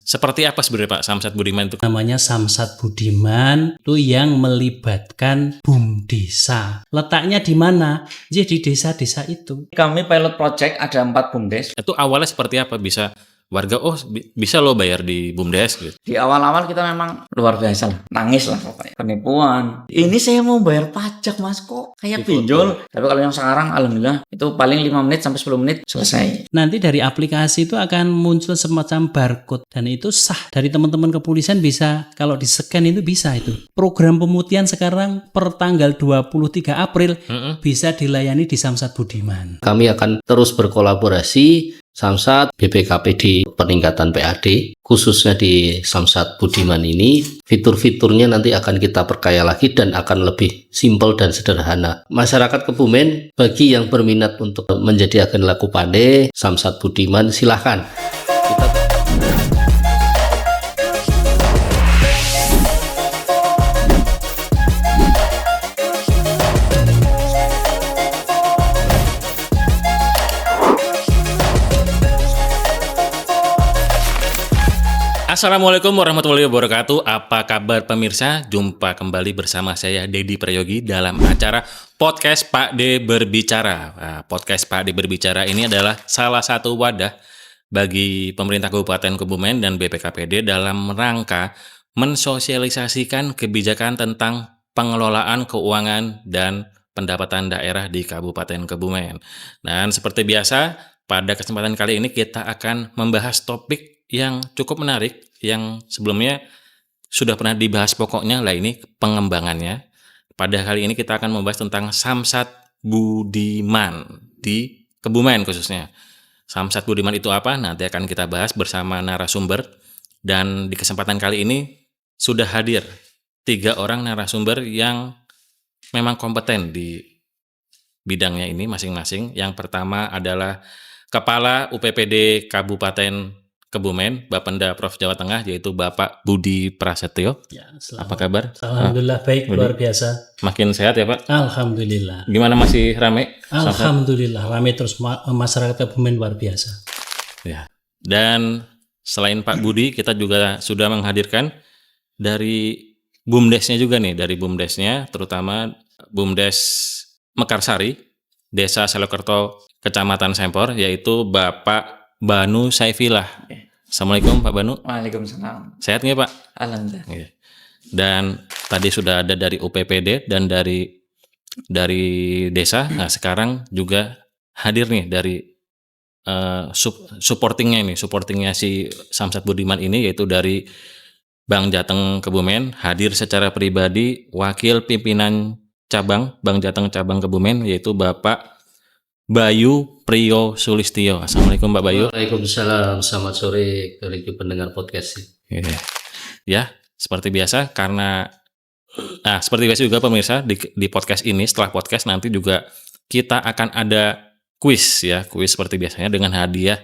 Seperti apa sebenarnya Pak Samsat Budiman itu? Namanya Samsat Budiman itu yang melibatkan BUMDesa. Letaknya di mana? Ya di desa-desa itu. Kami pilot project ada 4 BUMDes. Itu awalnya seperti apa? Bisa warga, bisa lo bayar di BUMDes gitu. Di awal-awal kita memang luar biasa lah. Nangis lah pokoknya. Penipuan. Ini saya mau bayar pajak mas kok. Kayak pinjol. Tapi kalau yang sekarang alhamdulillah itu paling 5 menit sampai 10 menit selesai. Nanti dari aplikasi itu akan muncul semacam barcode. Dan itu sah. Dari teman-teman kepolisian bisa, kalau di-scan itu bisa itu. Program pemutihan sekarang per tanggal 23 April bisa dilayani di Samsat Budiman. Kami akan terus berkolaborasi Samsat, BPKPD, peningkatan PAD, khususnya di Samsat Budiman ini, fitur-fiturnya nanti akan kita perkaya lagi dan akan lebih simpel dan sederhana. Masyarakat Kebumen, bagi yang berminat untuk menjadi agen laku pandai, Samsat Budiman silahkan. Assalamualaikum warahmatullahi wabarakatuh. Apa kabar pemirsa? Jumpa kembali bersama saya Dedi Prayogi dalam acara Podcast Pak D Berbicara. Nah, Podcast Pak D Berbicara ini adalah salah satu wadah bagi pemerintah Kabupaten Kebumen dan BPKPD dalam rangka mensosialisasikan kebijakan tentang pengelolaan keuangan dan pendapatan daerah di Kabupaten Kebumen. Dan seperti biasa, pada kesempatan kali ini kita akan membahas topik yang cukup menarik, yang sebelumnya sudah pernah dibahas pokoknya, lah ini pengembangannya. Pada kali ini kita akan membahas tentang Samsat Budiman di Kebumen khususnya. Samsat Budiman itu apa? Nanti akan kita bahas bersama narasumber. Dan di kesempatan kali ini sudah hadir 3 orang narasumber yang memang kompeten di bidangnya ini masing-masing. Yang pertama adalah Kepala UPPD Kabupaten Kebumen, Bapenda Prof Jawa Tengah, yaitu Bapak Budi Prasetyo. Ya, apa kabar? Alhamdulillah baik, Budi. luar biasa. Makin sehat ya Pak? Alhamdulillah. Gimana, masih rame? Alhamdulillah rame terus, masyarakat Kebumen luar biasa. Ya. Dan selain Pak Budi, kita juga sudah menghadirkan dari BUMDesnya juga nih, dari BUMDesnya terutama BUMDes Mekarsari, Desa Selokerto, Kecamatan Sempor, yaitu Bapak Banu Saifillah. Assalamualaikum Pak Banu. Waalaikumsalam. Sehat nggak Pak? Alhamdulillah. Dan tadi sudah ada dari UPPD dan dari desa. Nah sekarang juga hadir nih dari supportingnya si Samsat Budiman ini, yaitu dari Bank Jateng Kebumen. Hadir secara pribadi wakil pimpinan cabang Bank Jateng cabang Kebumen, yaitu Bapak Bayu Priyo Sulistyo. Assalamualaikum Pak Bayu. Waalaikumsalam, selamat sore bagi pendengar podcast. Ya, seperti biasa seperti biasa juga pemirsa di podcast ini, setelah podcast nanti juga kita akan ada kuis seperti biasanya dengan hadiah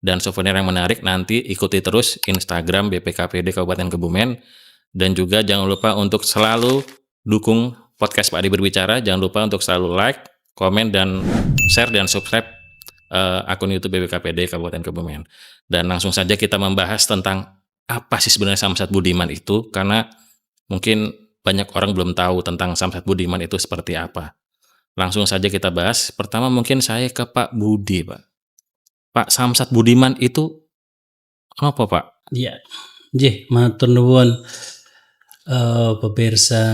dan souvenir yang menarik. Nanti ikuti terus Instagram BPKPD Kabupaten Kebumen, dan juga jangan lupa untuk selalu dukung podcast Pak D Berbicara. Jangan lupa untuk selalu like, komen, dan share dan subscribe akun YouTube BPKPD Kabupaten Kebumen. Dan langsung saja kita membahas tentang apa sih sebenarnya Samsat Budiman itu, karena mungkin banyak orang belum tahu tentang Samsat Budiman itu seperti apa. Langsung saja kita bahas. Pertama mungkin saya ke Pak Budi, Pak. Pak, Samsat Budiman itu apa Pak? Ya, matur nuwun pemirsa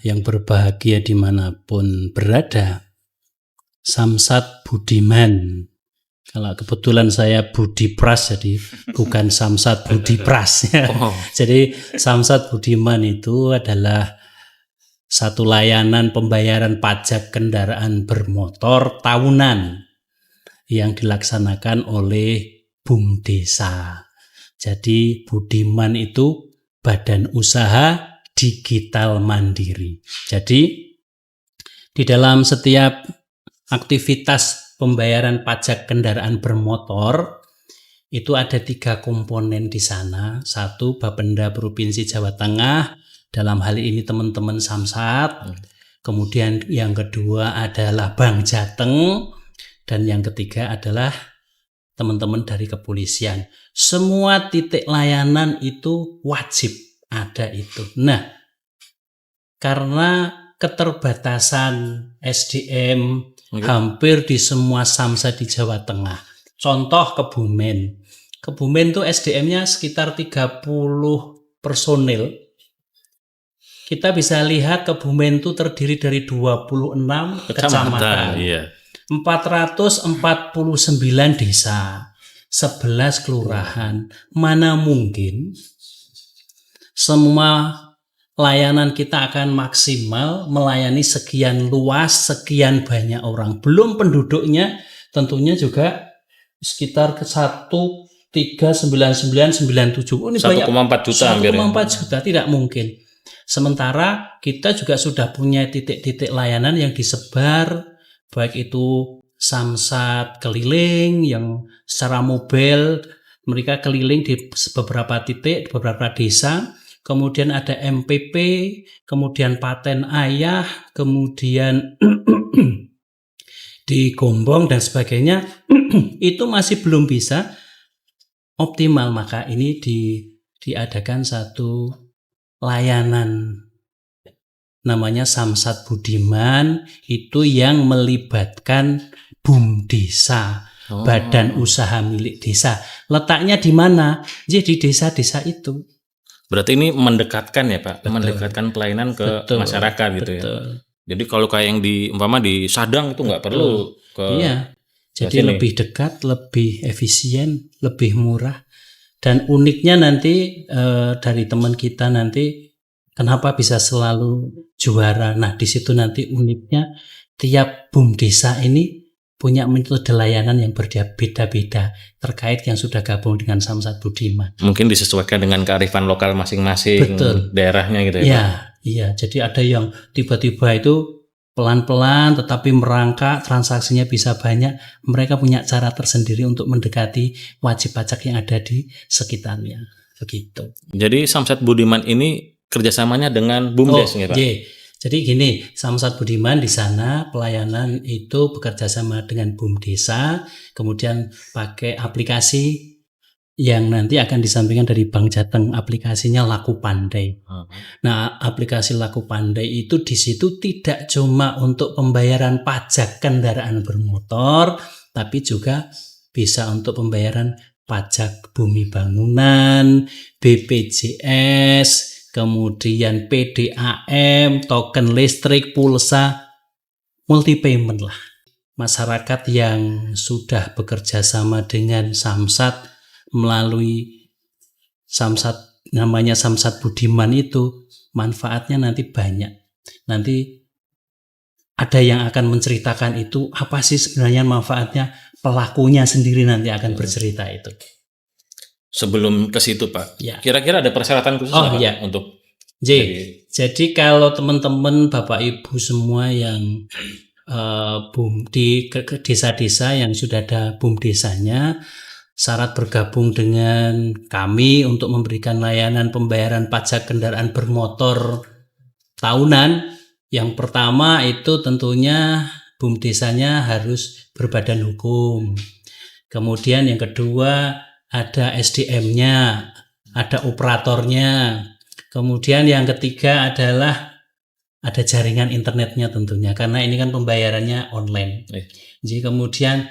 yang berbahagia dimanapun berada. Samsat Budiman. Kalau kebetulan saya Budi Pras, jadi bukan Samsat Budi Pras. Jadi Samsat Budiman itu adalah satu layanan pembayaran pajak kendaraan bermotor tahunan yang dilaksanakan oleh BUMDesa. Jadi Budiman itu badan usaha digital mandiri. Jadi di dalam setiap aktivitas pembayaran pajak kendaraan bermotor itu ada 3 komponen di sana. 1, Bapenda Provinsi Jawa Tengah, dalam hal ini teman-teman Samsat. Kemudian yang kedua adalah Bank Jateng, dan yang ketiga adalah teman-teman dari kepolisian. Semua titik layanan itu wajib ada itu. Nah, karena keterbatasan SDM hampir di semua samsat di Jawa Tengah. Contoh Kebumen. Kebumen itu SDM-nya sekitar 30 personil. Kita bisa lihat Kebumen itu terdiri dari 26 kecamatan. Iya. 449 desa, 11 kelurahan. Mana mungkin semua layanan kita akan maksimal melayani sekian luas, sekian banyak orang. Belum penduduknya tentunya juga sekitar ke 1,39997. Oh, ini 1,4 juta hampir. 1,4 juta tidak mungkin. Sementara kita juga sudah punya titik-titik layanan yang disebar, baik itu samsat keliling yang secara mobil mereka keliling di beberapa titik, beberapa desa. Kemudian ada MPP, kemudian paten ayah, kemudian di Gombong dan sebagainya. Itu masih belum bisa optimal, maka ini diadakan satu layanan namanya Samsat Budiman, itu yang melibatkan BUM desa, badan usaha milik desa. Letaknya di mana? Jadi di desa-desa itu. Berarti ini mendekatkan ya Pak, Betul. mendekatkan pelayanan ke Betul. masyarakat gitu ya. Betul. Jadi kalau kayak yang di Sadang itu nggak perlu ke Iya. Jadi sini. lebih dekat, lebih efisien, lebih murah. Dan uniknya nanti dari teman kita nanti kenapa bisa selalu juara. Nah, di situ nanti uniknya tiap BUM desa ini punya metode layanan yang berbeda-beda terkait yang sudah gabung dengan Samsat Budiman. Mungkin disesuaikan dengan kearifan lokal masing-masing Betul. daerahnya gitu ya Pak. Iya, iya. Jadi ada yang tiba-tiba itu pelan-pelan tetapi merangkak, transaksinya bisa banyak. Mereka punya cara tersendiri untuk mendekati wajib pajak yang ada di sekitarnya. Begitu. Jadi Samsat Budiman ini kerjasamanya dengan BUMDes ya Pak? Iya. Jadi gini, Samsat Budiman di sana pelayanan itu bekerja sama dengan BUM desa, kemudian pakai aplikasi yang nanti akan disampaikan dari Bank Jateng, aplikasinya Laku Pandai. Nah, aplikasi Laku Pandai itu di situ tidak cuma untuk pembayaran pajak kendaraan bermotor, tapi juga bisa untuk pembayaran pajak bumi bangunan, BPJS, kemudian PDAM, token listrik, pulsa, multi payment lah. Masyarakat yang sudah bekerja sama dengan Samsat melalui Samsat, namanya Samsat Budiman itu, manfaatnya nanti banyak. Nanti ada yang akan menceritakan itu, apa sih sebenarnya manfaatnya, pelakunya sendiri nanti akan bercerita itu. Sebelum ke situ Pak, Ya. kira-kira ada persyaratan khusus Oh, nggak, Pak, iya. untuk Jadi kalau teman-teman Bapak Ibu semua yang BUM di desa-desa yang sudah ada BUM desanya, syarat bergabung dengan kami untuk memberikan layanan pembayaran pajak kendaraan bermotor tahunan. Yang pertama itu tentunya BUM desanya harus berbadan hukum. Kemudian yang kedua ada SDM-nya, ada operatornya. Kemudian yang ketiga adalah ada jaringan internetnya tentunya, karena ini kan pembayarannya online. Jadi kemudian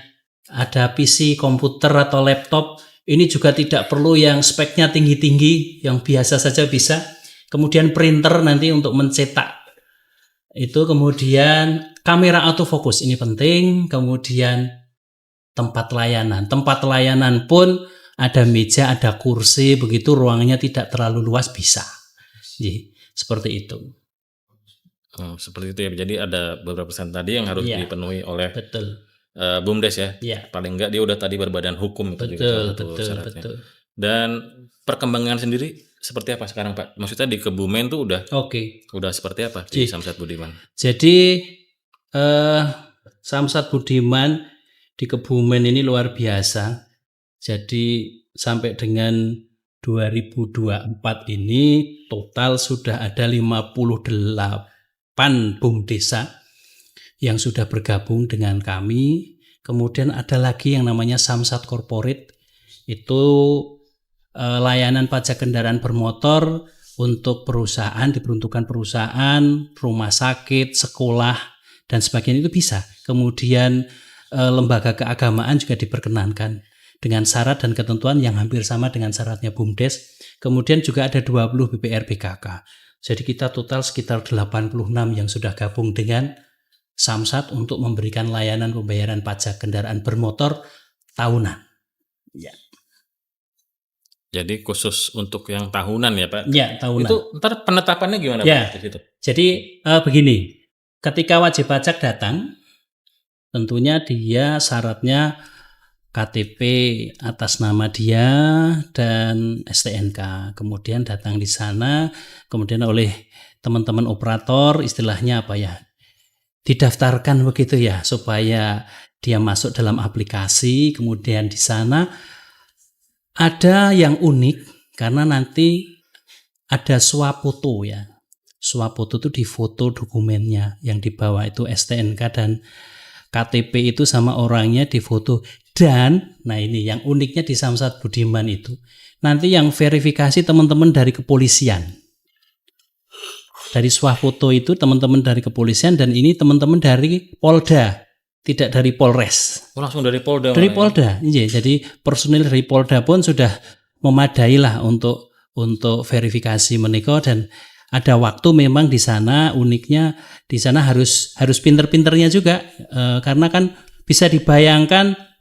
ada PC, komputer atau laptop, ini juga tidak perlu yang speknya tinggi-tinggi, yang biasa saja bisa. Kemudian printer nanti untuk mencetak. Itu kemudian kamera autofocus, ini penting. Kemudian tempat layanan pun ada meja, ada kursi, begitu ruangnya tidak terlalu luas bisa. Jadi, seperti itu. Seperti itu ya. Jadi ada beberapa pesan tadi yang harus Iya. dipenuhi oleh Betul. BUMDes ya. Iya. Paling enggak dia udah tadi berbadan hukum itu juga salah satu syaratnya. Betul. Dan perkembangan sendiri seperti apa sekarang Pak? Maksudnya di Kebumen tuh Oke. udah seperti apa di Samsat Budiman? Jadi Samsat Budiman di Kebumen ini luar biasa. Jadi sampai dengan 2024 ini total sudah ada 58 BUM desa yang sudah bergabung dengan kami, Kemudian ada lagi yang namanya Samsat Corporate, itu layanan pajak kendaraan bermotor untuk perusahaan, diperuntukkan perusahaan, rumah sakit, sekolah, dan sebagainya itu bisa. Kemudian lembaga keagamaan juga diperkenankan dengan syarat dan ketentuan yang hampir sama dengan syaratnya BUMDes. Kemudian juga ada 20 BPR BKK. Jadi kita total sekitar 86 yang sudah gabung dengan Samsat untuk memberikan layanan pembayaran pajak kendaraan bermotor tahunan. Ya. Jadi khusus untuk yang tahunan ya Pak? Ya, tahunan. Itu ntar penetapannya gimana Ya. Pak? Di situ? Jadi begini, ketika wajib pajak datang, tentunya dia syaratnya KTP atas nama dia dan STNK. Kemudian datang di sana, kemudian oleh teman-teman operator istilahnya apa ya? Didaftarkan begitu ya, supaya dia masuk dalam aplikasi. Kemudian di sana ada yang unik karena nanti ada swafoto ya. Swafoto itu difoto dokumennya, yang dibawa itu STNK dan KTP itu sama orangnya difoto. Dan nah ini yang uniknya di Samsat Budiman itu, nanti yang verifikasi teman-teman dari kepolisian. Dari swafoto itu teman-teman dari kepolisian, dan ini teman-teman dari Polda, tidak dari Polres. Oh, langsung dari Polda. Dari Polda, iya. Jadi personil dari Polda pun sudah memadai lah untuk verifikasi menika, dan ada waktu memang di sana. Uniknya di sana harus pinter-pinternya juga, karena kan bisa dibayangkan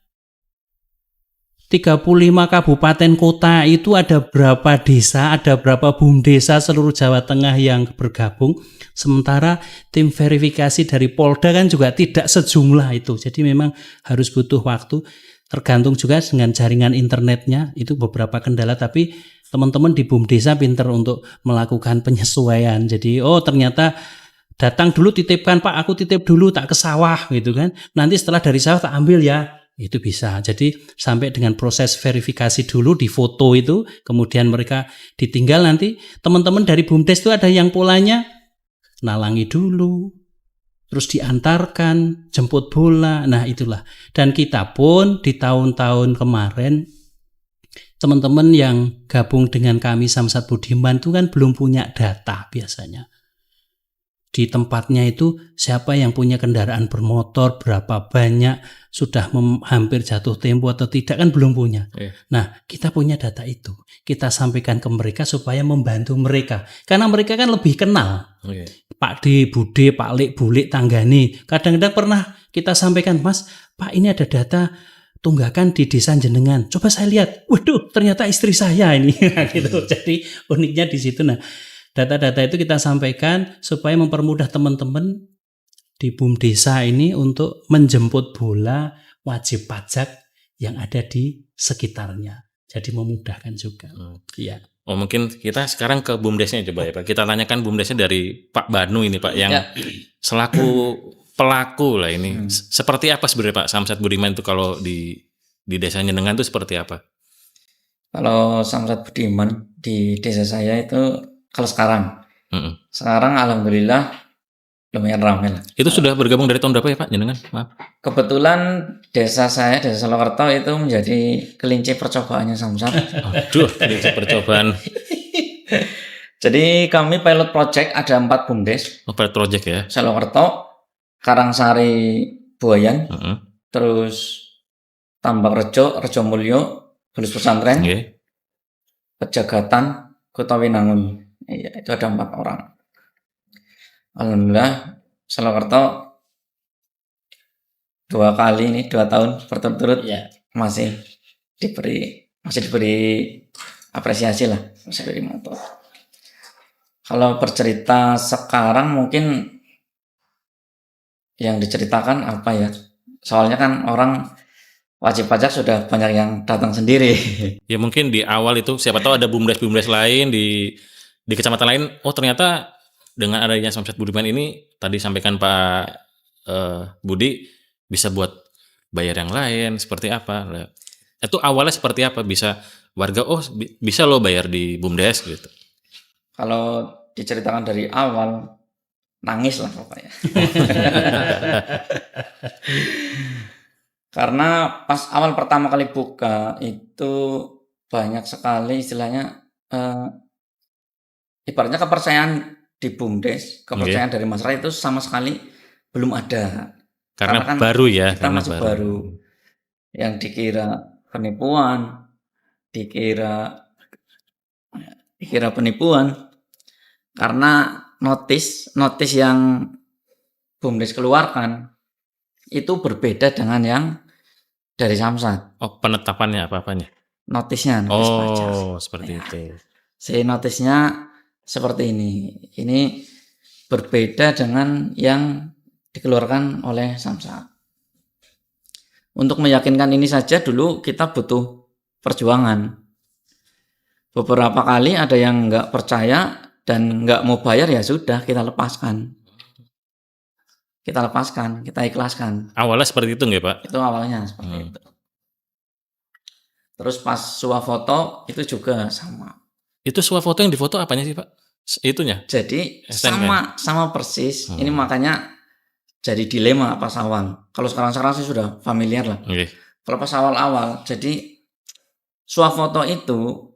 35 kabupaten kota itu ada berapa desa, ada berapa BUMDesa seluruh Jawa Tengah yang bergabung. Sementara tim verifikasi dari Polda kan juga tidak sejumlah itu. Jadi memang harus butuh waktu. Tergantung juga dengan jaringan internetnya, itu beberapa kendala. Tapi teman-teman di BUMDesa pinter untuk melakukan penyesuaian. Jadi ternyata datang dulu titipkan Pak, aku titip dulu tak ke sawah gitu kan. Nanti setelah dari sawah tak ambil ya. Itu bisa. Jadi sampai dengan proses verifikasi dulu di foto itu, kemudian mereka ditinggal. Nanti teman-teman dari BUMDes itu ada yang polanya nalangi dulu, terus diantarkan, jemput bola. Nah itulah. Dan kita pun di tahun-tahun kemarin, teman-teman yang gabung dengan kami Samsat Budiman itu kan belum punya data biasanya. Di tempatnya itu siapa yang punya kendaraan bermotor, berapa banyak, sudah hampir jatuh tempo atau tidak, kan belum punya. Nah, kita punya data itu. Kita sampaikan ke mereka supaya membantu mereka. Karena mereka kan lebih kenal. Pak D, Bude, Pak Lek, Bulik, Tanggani. Kadang-kadang pernah kita sampaikan, Mas, Pak ini ada data tunggakan di desa jenengan. Coba saya lihat. Waduh, ternyata istri saya ini. Gitu. Jadi uniknya di situ. Nah, data-data itu kita sampaikan supaya mempermudah teman-teman di BUMDesa ini untuk menjemput bola wajib pajak yang ada di sekitarnya. Jadi memudahkan juga. Iya. Oh, mungkin kita sekarang ke BUMDesnya coba ya Pak. Kita tanyakan BUMDesnya dari Pak Banu ini Pak, yang selaku pelaku lah ini. Seperti apa sebenarnya Pak Samsat Budiman itu kalau di desa jenengan itu seperti apa? Kalau Samsat Budiman di desa saya itu kalau sekarang alhamdulillah lumayan ramai lah. Itu sudah bergabung dari tahun berapa ya Pak jenengan? Maaf. Kebetulan desa saya, desa Solokerto itu menjadi kelinci percobaannya Samsat. Aduh, kelinci percobaan. Jadi kami pilot project ada 4 BUMDes. Pilot project ya. Solokerto, Karangsari, Buayan, terus Tambak Rejo, Rejo Mulyo, Bulus Pesantren, Pejagatan, Kota Winangun. Iya, itu ada 4 orang. Alhamdulillah, Solokerto 2 tahun berturut-turut masih diberi apresiasi lah, masih diberi motor. Kalau bercerita sekarang mungkin yang diceritakan apa ya? Soalnya kan orang wajib pajak sudah banyak yang datang sendiri. Ya mungkin di awal itu siapa tahu ada BUMDes lain di kecamatan lain. Oh ternyata dengan adanya Samsat Budiman ini tadi sampaikan Pak Budi bisa buat bayar yang lain seperti apa? Itu awalnya seperti apa? Bisa warga bisa lo bayar di BUMDes gitu. Kalau diceritakan dari awal nangis lah pokoknya. Karena pas awal pertama kali buka itu banyak sekali istilahnya ibaratnya kepercayaan di BUMDes, kepercayaan dari masyarakat itu sama sekali belum ada. Karena kan baru ya, kita karena masih baru. Yang dikira penipuan, dikira penipuan karena notis yang BUMDes keluarkan itu berbeda dengan yang dari Samsat. Oh, penetapannya apa-apanya? Notis pajak. Oh, seperti itu. Si notisnya seperti ini. Ini berbeda dengan yang dikeluarkan oleh Samsat. Untuk meyakinkan ini saja dulu kita butuh perjuangan. Beberapa kali ada yang nggak percaya dan nggak mau bayar, ya sudah kita lepaskan. Kita ikhlaskan. Awalnya seperti itu nggak Pak? Itu awalnya seperti itu. Terus pas swafoto itu juga sama. Itu swafoto yang difoto apanya sih Pak? Itunya? Jadi STNK? sama persis. Ini makanya jadi dilema pas awal. Kalau sekarang sih sudah familiar lah. Kalau pas awal-awal, jadi swafoto itu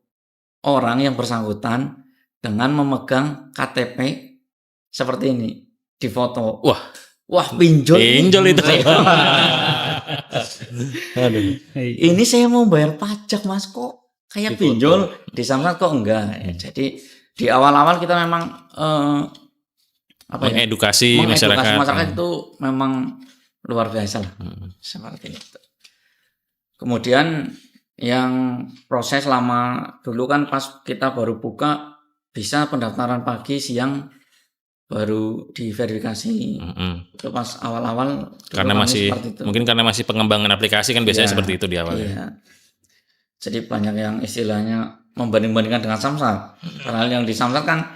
orang yang bersangkutan dengan memegang KTP seperti ini di foto. Wah, pinjol itu. Ini saya mau bayar pajak Mas, kok kayak pinjol. Di Samsat kok enggak. Jadi di awal-awal kita memang mengedukasi masyarakat itu memang luar biasa lah. Seperti itu. Kemudian yang proses lama dulu kan pas kita baru buka bisa pendaftaran pagi, siang baru diverifikasi. Itu pas awal-awal karena masih mungkin karena masih pengembangan aplikasi kan biasanya seperti itu di awal. Iya. Jadi banyak yang istilahnya membanding-bandingkan dengan Samsat. Padahal yang di Samsat kan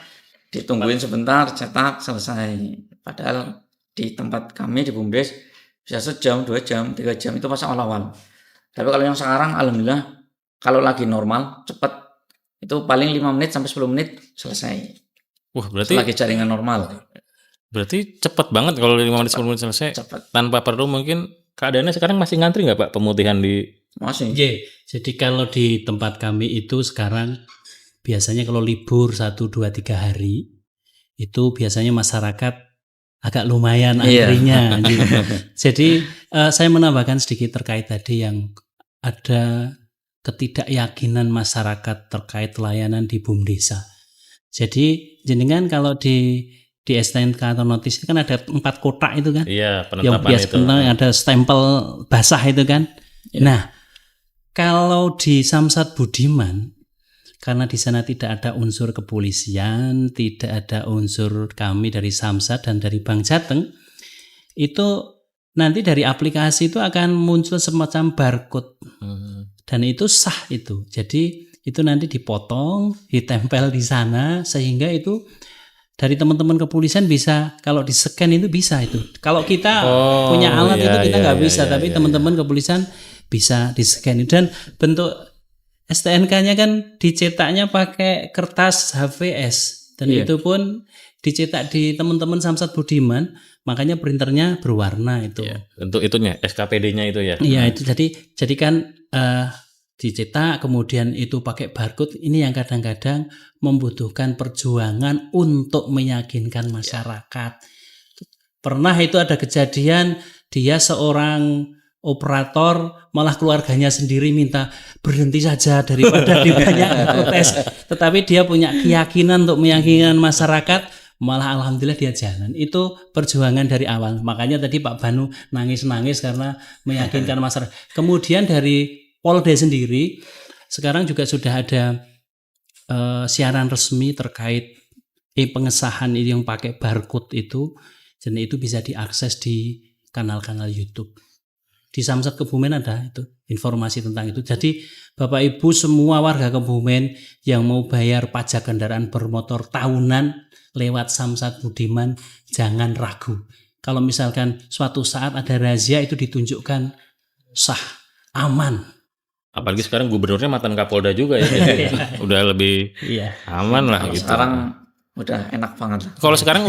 ditungguin sebentar, cetak, selesai. Padahal di tempat kami di BUMDes bisa sejam, 2 jam, 3 jam itu pas awal-awal. Tapi kalau yang sekarang alhamdulillah kalau lagi normal cepat itu paling 5 menit sampai 10 menit selesai. Wah, berarti lagi jaringan normal. Berarti cepat banget kalau 5 menit 10 menit selesai. Cepat. Tanpa perlu mungkin keadaannya sekarang masih ngantri nggak Pak pemutihan di? Masih. Jadi kalau di tempat kami itu sekarang biasanya kalau libur 1, 2, 3 hari itu biasanya masyarakat agak lumayan antrinya. Jadi saya menambahkan sedikit terkait tadi yang ada ketidakyakinan masyarakat terkait layanan di BUMDesa. Jadi jenengan kalau di STNK atau notis itu kan ada 4 kotak itu kan? Iya, penetapan yang biasa itu. Ada stempel basah itu kan? Ya. Nah, kalau di Samsat Budiman, karena di sana tidak ada unsur kepolisian, tidak ada unsur kami dari Samsat dan dari Bank Jateng, itu nanti dari aplikasi itu akan muncul semacam barcode. Dan itu sah itu. Jadi itu nanti dipotong, ditempel di sana sehingga itu dari teman-teman kepolisian bisa, kalau di-scan itu bisa itu. Kalau kita punya alat itu kita nggak bisa, tapi teman-teman kepolisian bisa di-scan. Dan bentuk STNK-nya kan dicetaknya pakai kertas HVS dan itu pun dicetak di teman-teman Samsat Budiman, makanya printernya berwarna itu. Untuk itunya SKPD-nya itu ya. Iya, itu jadi kan dicetak kemudian itu pakai barcode. Ini yang kadang-kadang membutuhkan perjuangan untuk meyakinkan masyarakat. Pernah itu ada kejadian dia seorang operator malah keluarganya sendiri minta berhenti saja daripada dibanyak protes. Tetapi dia punya keyakinan untuk meyakinkan masyarakat, malah alhamdulillah dia jalan. Itu perjuangan dari awal. Makanya tadi Pak Banu nangis-nangis karena meyakinkan masyarakat. Kemudian dari Polda sendiri sekarang juga sudah ada siaran resmi terkait pengesahan ini yang pakai barcode itu, dan itu bisa diakses di kanal-kanal YouTube. Di Samsat Kebumen ada itu informasi tentang itu. Jadi Bapak Ibu semua warga Kebumen yang mau bayar pajak kendaraan bermotor tahunan lewat Samsat Budiman jangan ragu. Kalau misalkan suatu saat ada razia itu ditunjukkan sah, aman. Apalagi sekarang gubernurnya mantan Kapolda juga ya. Udah lebih aman lah gitu. Sekarang udah enak banget lah. Kalau sekarang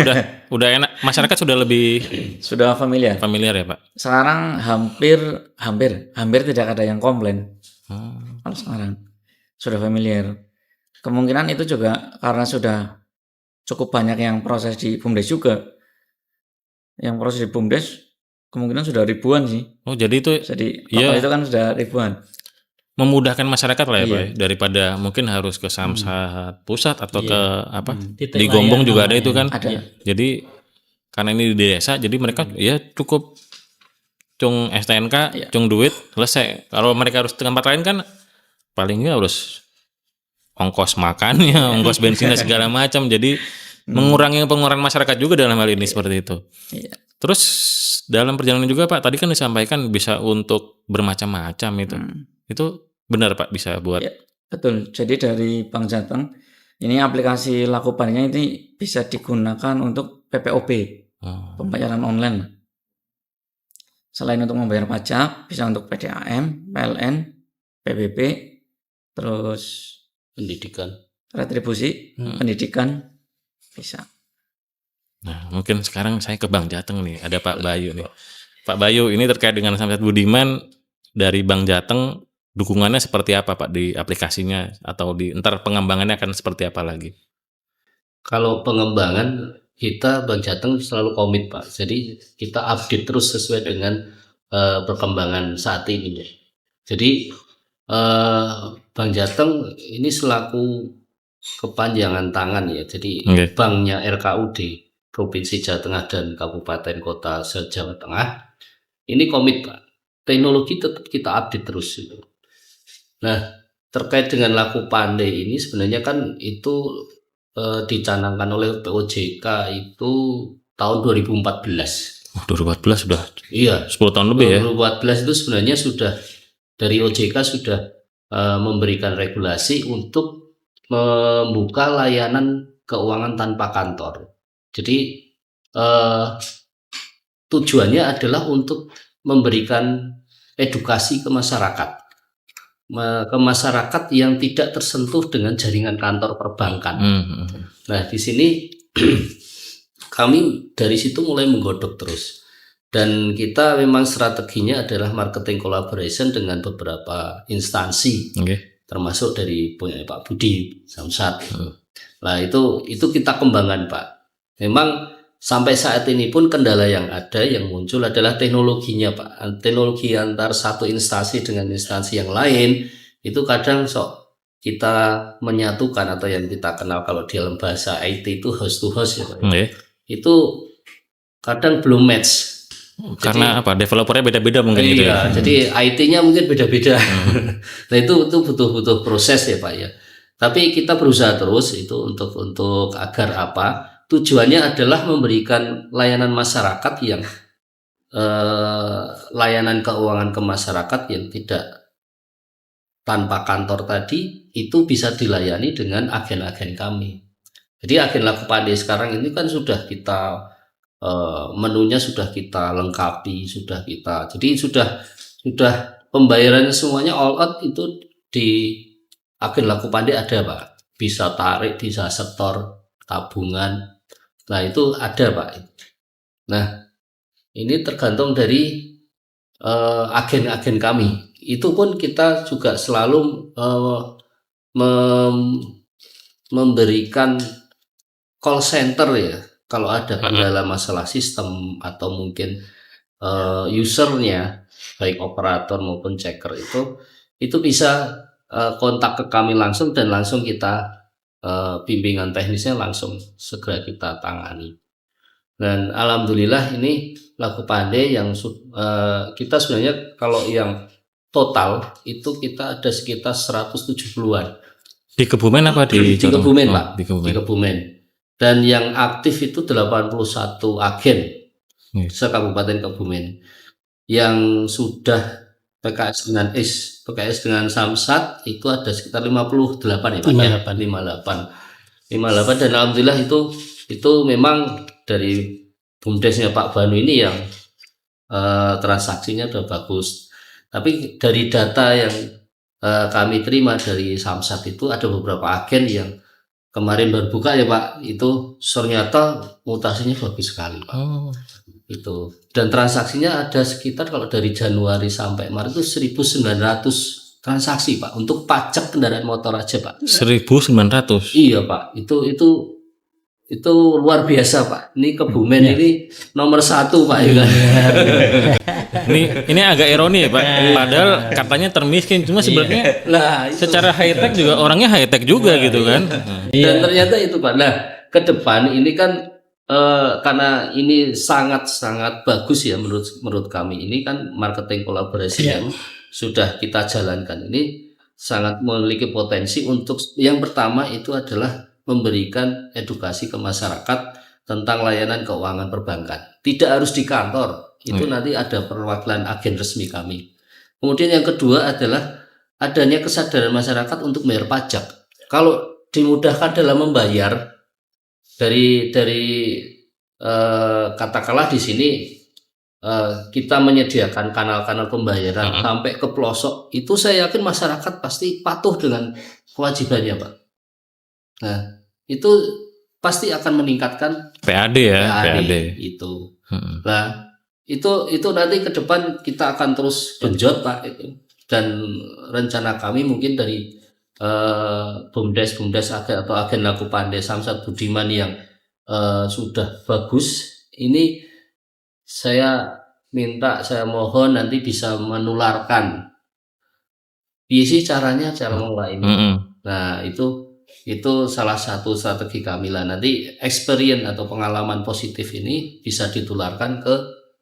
udah enak, masyarakat sudah lebih Sudah familiar. familiar ya Pak? Sekarang hampir tidak ada yang komplain. Hmm. Kalau sekarang sudah familiar. Kemungkinan itu juga karena sudah cukup banyak yang proses di BUMDes juga. Yang proses di BUMDes kemungkinan sudah ribuan sih. Oh jadi itu Jadi Iya. total itu kan sudah ribuan. memudahkan masyarakat lah ya Iya. Pak ya? Daripada mungkin harus ke Samsat pusat atau Iya. ke apa Titik di Gombong layanan juga ada namanya. itu kan. Ada. Jadi karena ini di desa jadi mereka ya cukup cung STNK, Iya. cung duit selesai. Kalau mereka harus ke tempat lain kan paling nggak harus ongkos makannya, ongkos bensinnya segala macam. Jadi mengurangi pengeluaran masyarakat juga dalam hal ini seperti itu. Iya. Terus dalam perjalanan juga Pak tadi kan disampaikan bisa untuk bermacam-macam itu. Itu benar Pak bisa buat. Iya. Betul. Jadi dari Bank Jateng ini aplikasi Lakubannya ini bisa digunakan untuk PPOB, Oh. pembayaran online. Selain untuk membayar pajak, bisa untuk PDAM, PLN, PBB, terus pendidikan. retribusi, pendidikan, bisa. Nah, mungkin sekarang saya ke Bank Jateng nih, ada Pak Bayu nih. Pak Bayu, ini terkait dengan Samsat Budiman dari Bank Jateng, dukungannya seperti apa Pak di aplikasinya atau di entar pengembangannya akan seperti apa lagi? Kalau pengembangan kita Bank Jateng selalu komit Pak. Jadi kita update terus sesuai dengan perkembangan saat ini. Jadi Bank Jateng ini selaku kepanjangan tangan ya. Jadi Oke. banknya RKUD Provinsi Jawa Tengah dan Kabupaten Kota Jawa Tengah ini komit Pak. Teknologi tetap kita update terus. Nah terkait dengan Laku Pandai ini sebenarnya kan itu dicanangkan oleh POJK itu tahun 2014. Oh, 2014 sudah Iya, 10 tahun lebih ya? 2014 itu sebenarnya sudah dari OJK sudah memberikan regulasi untuk membuka layanan keuangan tanpa kantor. Jadi tujuannya adalah untuk memberikan edukasi ke masyarakat yang tidak tersentuh dengan jaringan kantor perbankan. Nah, di sini kami dari situ mulai menggodok terus. Dan kita memang strateginya adalah marketing collaboration dengan beberapa instansi, Oke. termasuk dari Pak Budi Samsat. Nah, itu kita kembangkan Pak. Memang sampai saat ini pun kendala yang ada yang muncul adalah teknologinya Pak. Teknologi antar satu instansi dengan instansi yang lain itu kadang kita menyatukan atau yang kita kenal kalau di dalam bahasa IT itu host to host ya Pak. Itu kadang belum match. Karena apa? Developernya beda-beda mungkin gitu ya. Jadi IT-nya mungkin beda-beda. Nah itu butuh proses ya Pak ya. Tapi kita berusaha terus itu untuk agar apa? Tujuannya adalah memberikan layanan masyarakat yang layanan keuangan ke masyarakat yang tidak tanpa kantor tadi itu bisa dilayani dengan agen-agen kami. Jadi agen Laku Pandai sekarang ini kan sudah kita menunya sudah kita lengkapi, jadi sudah pembayarannya semuanya all out itu di agen Laku Pandai ada Pak. Bisa tarik, bisa setor, tabungan. Nah itu ada Pak. Nah ini tergantung dari agen-agen kami. Itu pun kita juga selalu memberikan call center ya. Kalau ada kendala masalah sistem atau mungkin usernya baik operator maupun checker itu bisa kontak ke kami langsung dan langsung kita bimbingan teknisnya langsung segera kita tangani. Dan alhamdulillah ini Laku Pandai yang kita sebenarnya kalau yang total itu kita ada sekitar 170-an. Di Kebumen apa di Kebumen Pak? Di Kebumen. Di Kebumen. Dan yang aktif itu 81 agen se-Kabupaten Kebumen yang sudah PKS dengan Samsat itu ada sekitar 58 ya Pak. 58 dan alhamdulillah itu memang dari BUMDesnya Pak Banu ini yang transaksinya udah bagus. Tapi dari data yang kami terima dari Samsat itu ada beberapa agen yang kemarin baru buka ya Pak, itu ternyata mutasinya bagus sekali Pak. Oh. Itu, dan transaksinya ada sekitar kalau dari Januari sampai Maret itu 1.900 transaksi Pak untuk pajak kendaraan motor aja Pak. 1.900. Iya Pak, itu luar biasa Pak. Ini Kebumen ini nomor 1 Pak ya kan. Ini agak ironi ya Pak. Padahal katanya termiskin, cuma sebenarnya Nah, itu. secara high tech juga orangnya high tech juga gitu kan. Dan ternyata itu Pak. Nah, ke depan ini kan karena ini sangat-sangat bagus ya menurut kami. Ini kan marketing kolaborasi yang sudah kita jalankan ini sangat memiliki potensi untuk yang pertama itu adalah memberikan edukasi ke masyarakat tentang layanan keuangan perbankan. Tidak harus di kantor, itu nanti ada perwakilan agen resmi kami. Kemudian yang kedua adalah adanya kesadaran masyarakat untuk bayar pajak. Kalau dimudahkan dalam membayar dari katakanlah di sini kita menyediakan kanal-kanal pembayaran sampai ke pelosok, itu saya yakin masyarakat pasti patuh dengan kewajibannya Pak. Nah, itu pasti akan meningkatkan PAD ya, PAD. Itu. Nah, itu nanti ke depan kita akan terus genjot Pak itu. Dan rencana kami mungkin dari BUMDes atau agen laku pandai Samsat Budiman yang sudah bagus, ini saya mohon nanti bisa menularkan. Bisa caranya cara ini. Nah, itu salah satu strategi kami lah. Nanti experience atau pengalaman positif ini bisa ditularkan ke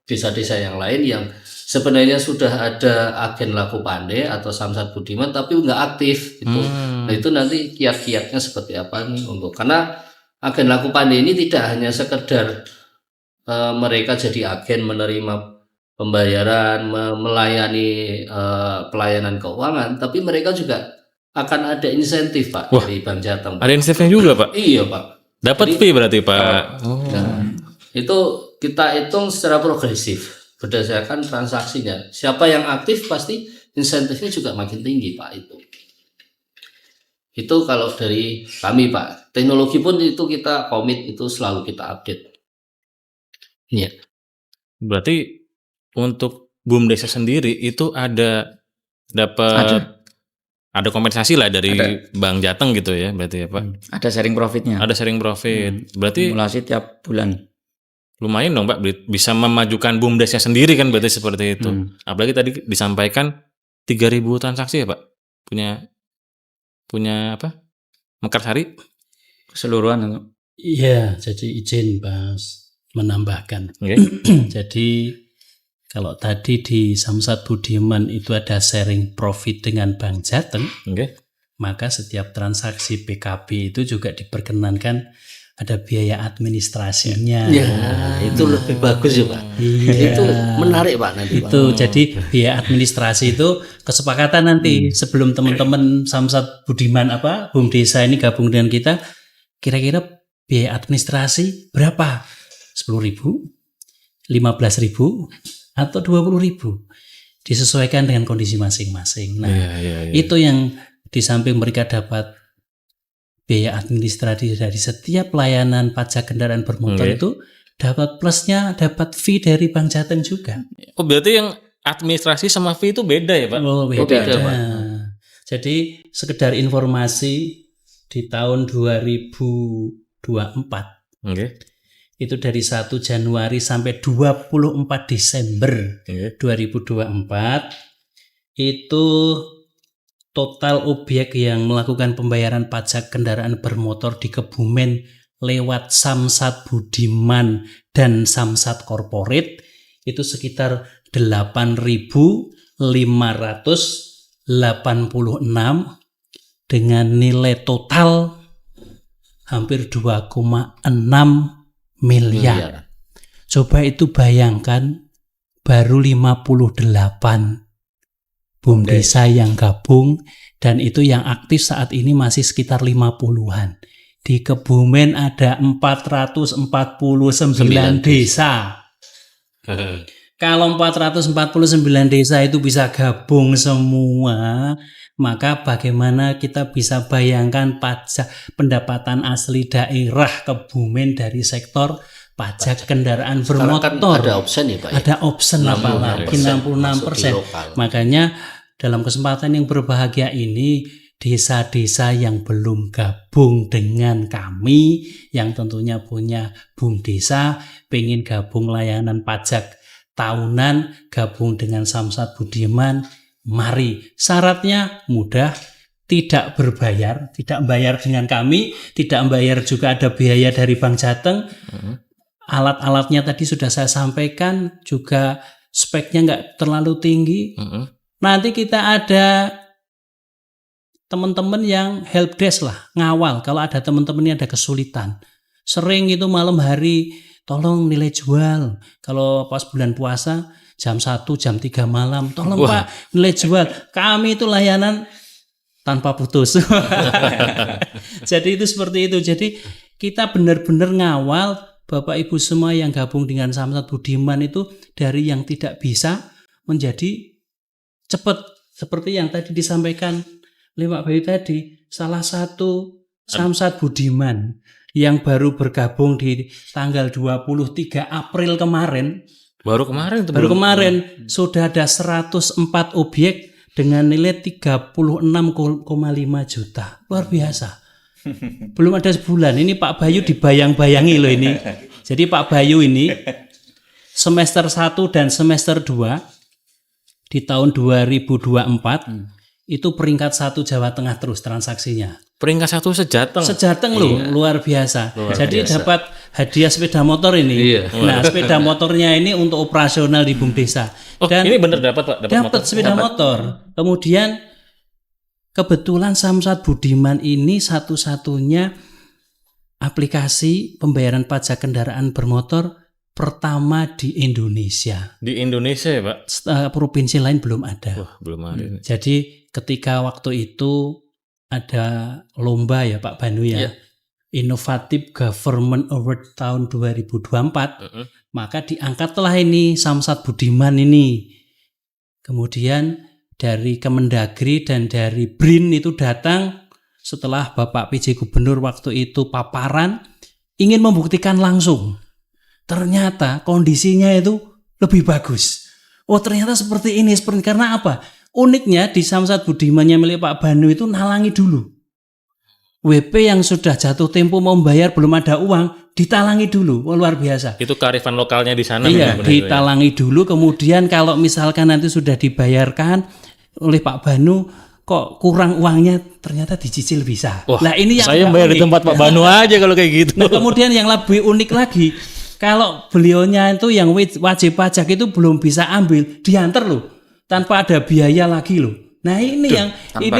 desa-desa yang lain yang sebenarnya sudah ada agen laku pandai atau Samsat Budiman tapi nggak aktif itu. Nah, itu nanti kiat-kiatnya seperti apa nih karena agen laku pandai ini tidak hanya sekedar mereka jadi agen menerima pembayaran, melayani pelayanan keuangan, tapi mereka juga akan ada insentif Pak dari Bank Jateng. Ada insentifnya juga Pak? Iya Pak. Dapat fee berarti Pak? Nah, itu kita hitung secara progresif berdasarkan transaksinya. Siapa yang aktif pasti insentifnya juga makin tinggi Pak itu. Itu kalau dari kami Pak. Teknologi pun itu kita komit, itu selalu kita update. Iya. Berarti untuk BUMDes sendiri itu ada kompensasi lah dari Bank Jateng gitu ya berarti ya Pak? Ada sharing profitnya. Ada sharing profit. Berarti Simulasi tiap bulan. Lumayan dong Pak, bisa memajukan BUMDesnya sendiri kan berarti seperti itu. Apalagi tadi disampaikan 3.000 transaksi ya Pak? Punya apa? Mekarsari? Keseluruhan. Iya, jadi izin Mas menambahkan. Jadi kalau tadi di Samsat Budiman itu ada sharing profit dengan Bank Jateng, maka setiap transaksi PKB itu juga diperkenankan ada biaya administrasinya. Ya, itu lebih bagus ya Pak. Iya. Itu menarik Pak nanti Pak. Itu jadi biaya administrasi itu kesepakatan nanti sebelum teman-teman Samsat Budiman BUMDesa ini gabung dengan kita, kira-kira biaya administrasi berapa? 10.000, 15.000, atau 20.000, disesuaikan dengan kondisi masing-masing. Nah, itu yang di samping mereka dapat biaya administrasi dari setiap layanan pajak kendaraan bermotor itu dapat plusnya, dapat fee dari Bank Jateng juga. Oh berarti yang administrasi sama fee itu beda ya Pak? Oh beda. Pak. Jadi sekedar informasi di tahun 2024 itu dari 1 Januari sampai 24 Desember 2024 itu total objek yang melakukan pembayaran pajak kendaraan bermotor di Kebumen lewat Samsat Budiman dan Samsat Corporate itu sekitar 8.586 dengan nilai total hampir 2,6 miliar. Coba itu bayangkan baru 58 BUMDesa yang gabung dan itu yang aktif saat ini masih sekitar 50-an. Di Kebumen ada 449 desa. Kalau 449 desa itu bisa gabung semua, maka bagaimana kita bisa bayangkan pajak pendapatan asli daerah Kebumen dari sektor pajak kendaraan Sekarang kan bermotor. ada option ya Pak ya? Ada option apalagi 66%. Makanya dalam kesempatan yang berbahagia ini, desa-desa yang belum gabung dengan kami, yang tentunya punya BUM Desa, pengen gabung layanan pajak tahunan, gabung dengan Samsat Budiman, mari. Syaratnya mudah, tidak berbayar, tidak bayar dengan kami, tidak bayar juga ada biaya dari Bank Jateng. Alat-alatnya tadi sudah saya sampaikan, juga speknya nggak terlalu tinggi. Nanti kita ada teman-teman yang helpdesk lah, ngawal kalau ada teman-teman yang ada kesulitan. Sering itu malam hari, tolong nilai jual. Kalau pas bulan puasa, jam 1, jam 3 malam, tolong Pak, nilai jual. Kami itu layanan tanpa putus. Jadi itu seperti itu. Jadi kita benar-benar ngawal Bapak Ibu semua yang gabung dengan Samsat Budiman itu dari yang tidak bisa menjadi cepat. Seperti yang tadi disampaikan Pak Bayu tadi, salah satu Samsat Budiman yang baru bergabung di tanggal 23 April kemarin. Baru kemarin itu. Baru kemarin sudah ada 104 objek dengan nilai 36,5 juta. Luar biasa. Belum ada sebulan. Ini Pak Bayu dibayang-bayangi loh ini. Jadi Pak Bayu ini semester 1 dan semester 2 di tahun 2024 itu peringkat 1 Jawa Tengah terus transaksinya. Peringkat 1 sejateng. Sejateng loh, luar biasa. Jadi dapat hadiah sepeda motor ini. Iya. Nah, sepeda motornya ini untuk operasional di BUM Desa. Oh, Dan ini bener dapat Pak, dapat sepeda motor. Kemudian kebetulan Samsat Budiman ini satu-satunya aplikasi pembayaran pajak kendaraan bermotor pertama di Indonesia. Di Indonesia ya Pak? Provinsi lain belum ada. Wah, belum ada. Jadi ketika waktu itu ada lomba ya Pak Banu ya, Innovative Government Award tahun 2024, maka diangkatlah ini Samsat Budiman ini. Kemudian dari Kemendagri dan dari BRIN itu datang setelah Bapak PJ Gubernur waktu itu paparan, ingin membuktikan langsung. Ternyata kondisinya itu lebih bagus. Oh ternyata seperti ini, karena apa? Uniknya di Samsat Budimannya milik Pak Banu itu nalangi dulu. WP yang sudah jatuh tempo mau membayar belum ada uang, ditalangi dulu. Oh, luar biasa. Itu kearifan lokalnya di sana. Iya, ditalangi dulu. Kemudian kalau misalkan nanti sudah dibayarkan oleh Pak Banu, kok kurang uangnya, ternyata dicicil bisa. Wah, nah ini yang saya bayar di tempat Pak Banu aja kalau kayak gitu. Nah kemudian yang lebih unik lagi, kalau beliaunya itu yang wajib pajak itu belum bisa ambil, diantar loh, tanpa ada biaya lagi loh. Nah ini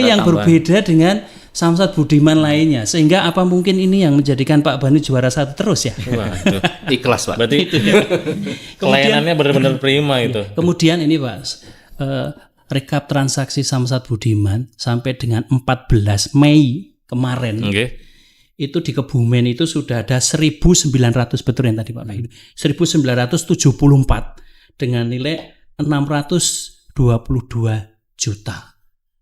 yang berbeda dengan Samsat Budiman lainnya, sehingga apa mungkin ini yang menjadikan Pak Banu juara 1 terus ya? Waduh. Ikhlas Pak. Berarti pelayanannya benar-benar prima itu. Kemudian ini Pak, rekap transaksi Samsat Budiman sampai dengan 14 Mei kemarin. Itu di Kebumen itu sudah ada 1.900, betul yang tadi Pak Bayu, 1.974 dengan nilai 622 juta.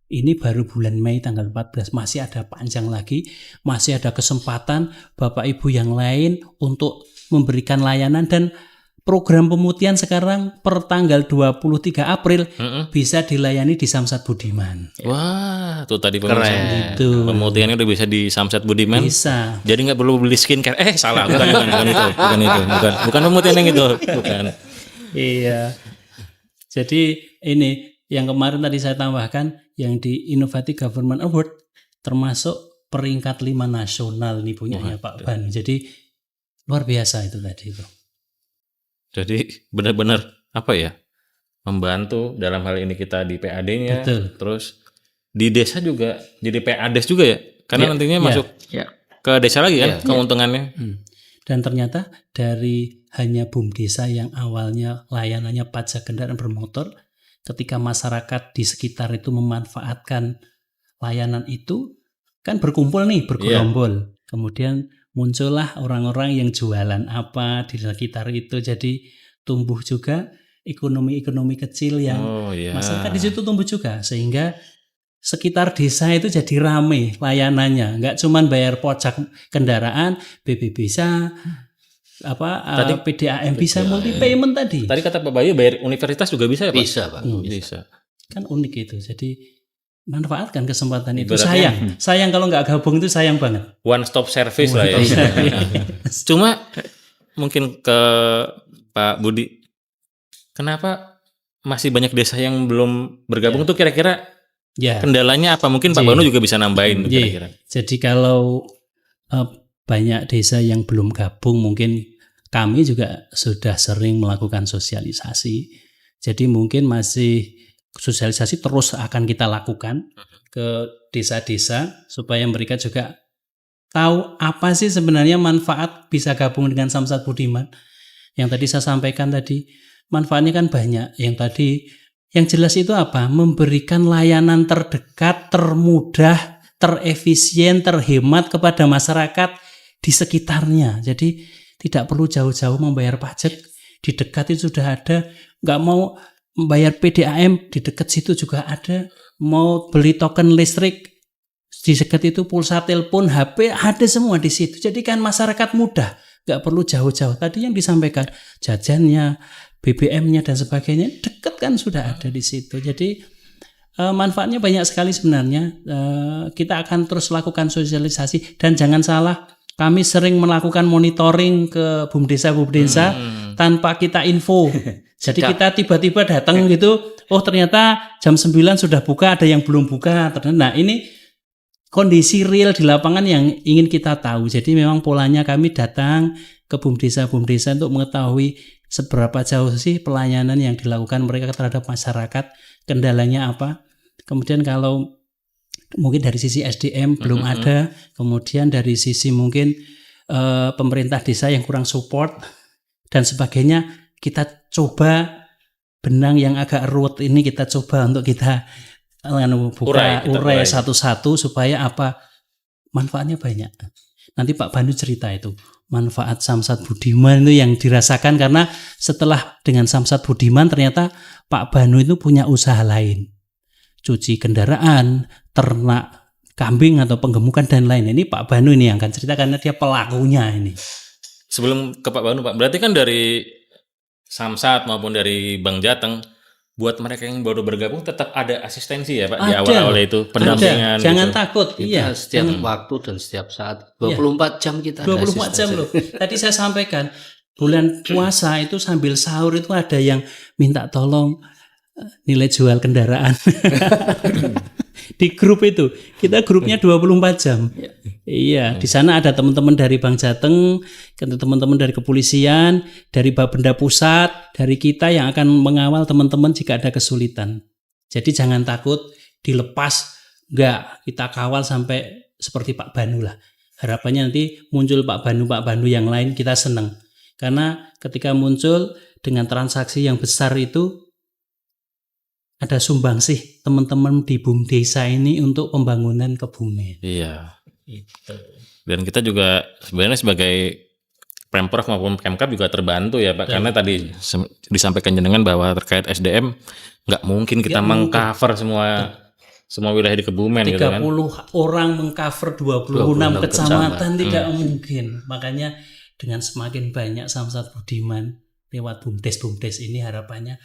Ini baru bulan Mei tanggal 14, masih ada panjang lagi, masih ada kesempatan Bapak Ibu yang lain untuk memberikan layanan. Dan program pemutihan sekarang per tanggal 23 April bisa dilayani di Samsat Budiman. Wah, tuh tadi Keren. Itu pemutihannya udah bisa di Samsat Budiman. bisa. Jadi nggak perlu beli skincare. Salah, bukan pemutihan yang itu, bukan. Iya. Jadi ini yang kemarin tadi saya tambahkan, yang di Innovative Government Award termasuk peringkat 5 nasional nih punyanya Pak Ban. Jadi luar biasa itu tadi itu. Jadi benar-benar apa ya, membantu dalam hal ini kita di PAD-nya. Betul. Terus di desa juga jadi PADes juga ya, karena nantinya masuk ke desa lagi kan keuntungannya. Dan ternyata dari hanya BUM Desa yang awalnya layanannya pajak kendaraan bermotor, ketika masyarakat di sekitar itu memanfaatkan layanan itu, kan berkumpul nih, bergerombol. Kemudian muncullah orang-orang yang jualan apa di sekitar itu, jadi tumbuh juga ekonomi kecil yang Oh iya. masyarakat di situ tumbuh juga, sehingga sekitar desa itu jadi rame layanannya, nggak cuman bayar pajak kendaraan, BB bisa, PDAM bisa, multi payment tadi. Tadi kata Pak Bayu bayar universitas juga bisa ya Pak? Bisa, Pak. Bisa. Kan unik itu. Jadi manfaatkan kesempatan itu. Ibaratnya- Sayang kalau nggak gabung itu sayang banget. One stop service lah ya. Cuma mungkin ke Pak Budi, kenapa masih banyak desa yang belum bergabung tuh kira-kira Ya. kendalanya apa? Mungkin Pak Iya. Banu juga bisa nambahin tuh Iya. kira-kira. Jadi kalau banyak desa yang belum gabung, mungkin kami juga sudah sering melakukan sosialisasi. Jadi mungkin masih sosialisasi terus akan kita lakukan ke desa-desa supaya mereka juga tahu apa sih sebenarnya manfaat bisa gabung dengan Samsat Budiman. Yang tadi saya sampaikan tadi, manfaatnya kan banyak. Yang jelas itu apa? Memberikan layanan terdekat, termudah, terefisien, terhemat kepada masyarakat di sekitarnya. Jadi tidak perlu jauh-jauh membayar pajak, di dekat itu sudah ada. Nggak mau membayar PDAM, di dekat situ juga ada. Mau beli token listrik, di dekat itu pulsa telepon, HP, ada semua di situ. Jadi kan masyarakat mudah, nggak perlu jauh-jauh. Tadi yang disampaikan, jajannya, BBM-nya dan sebagainya, dekat kan sudah ada di situ. Jadi manfaatnya banyak sekali sebenarnya. Kita akan terus lakukan sosialisasi, dan jangan salah, kami sering melakukan monitoring ke bumdesa tanpa kita info. Jadi kita tiba-tiba datang gitu, oh ternyata jam 9 sudah buka, ada yang belum buka. Nah ini kondisi real di lapangan yang ingin kita tahu. Jadi memang polanya kami datang ke bumdesa-bumdesa untuk mengetahui seberapa jauh sih pelayanan yang dilakukan mereka terhadap masyarakat, kendalanya apa. Kemudian kalau mungkin dari sisi SDM belum ada, kemudian dari sisi mungkin pemerintah desa yang kurang support dan sebagainya, kita coba benang yang agak ruwet ini kita coba untuk kita urai satu-satu supaya apa, manfaatnya banyak. Nanti Pak Banu cerita itu manfaat Samsat Budiman itu yang dirasakan, karena setelah dengan Samsat Budiman ternyata Pak Banu itu punya usaha lain, cuci kendaraan, ternak kambing atau penggemukan dan lain. Ini Pak Banu ini yang akan cerita karena dia pelakunya ini. Sebelum ke Pak Banu Pak, berarti kan dari Samsat maupun dari Bank Jateng, buat mereka yang baru bergabung tetap ada asistensi ya Pak di awal-awal itu, pendampingan. Jangan gitu. takut. Kita Iya. setiap waktu dan setiap saat 24 jam kita ada 24 jam asistensi. loh. Tadi saya sampaikan bulan puasa itu sambil sahur itu ada yang minta tolong nilai jual kendaraan. Di grup itu kita grupnya 24 jam. Iya, di sana ada teman-teman dari Bank Jateng, teman-teman dari kepolisian, dari Bapenda Pusat, dari kita yang akan mengawal teman-teman jika ada kesulitan. Jadi jangan takut, dilepas, enggak, kita kawal sampai seperti Pak Banu lah. Harapannya nanti muncul Pak Banu yang lain, kita senang. Karena ketika muncul dengan transaksi yang besar itu, ada sumbangsih teman-teman di BUMDesa ini untuk pembangunan kebumen. Iya. Itu. Dan kita juga sebenarnya sebagai Pemprov maupun Pemkab juga terbantu ya Pak, karena tadi disampaikan jenengan bahwa terkait SDM nggak mungkin kita mengcover semua wilayah di Kebumen 30 gitu kan. orang mengcover 26 kecamatan kecamatan. tidak mungkin. Makanya dengan semakin banyak Samsat Budiman lewat BUMDes ini, harapannya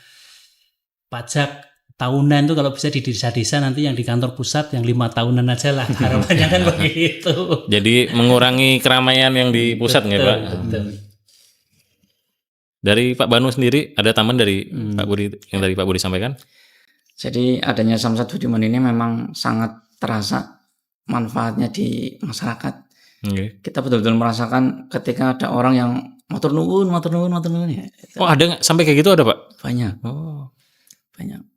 pajak tahunan itu kalau bisa di desa-desa, nanti yang di kantor pusat yang 5 tahunan aja lah, harapannya kan begitu. Jadi mengurangi keramaian yang di pusat nggak Pak? Betul. Dari Pak Banu sendiri ada tambahan dari Pak Budi yang dari Pak Budi sampaikan? Jadi adanya Samsat Budiman ini memang sangat terasa manfaatnya di masyarakat. Oke. Kita betul-betul merasakan ketika ada orang yang matur nuwun ya. Oh ada nggak sampai kayak gitu ada Pak? Banyak. Oh. Banyak.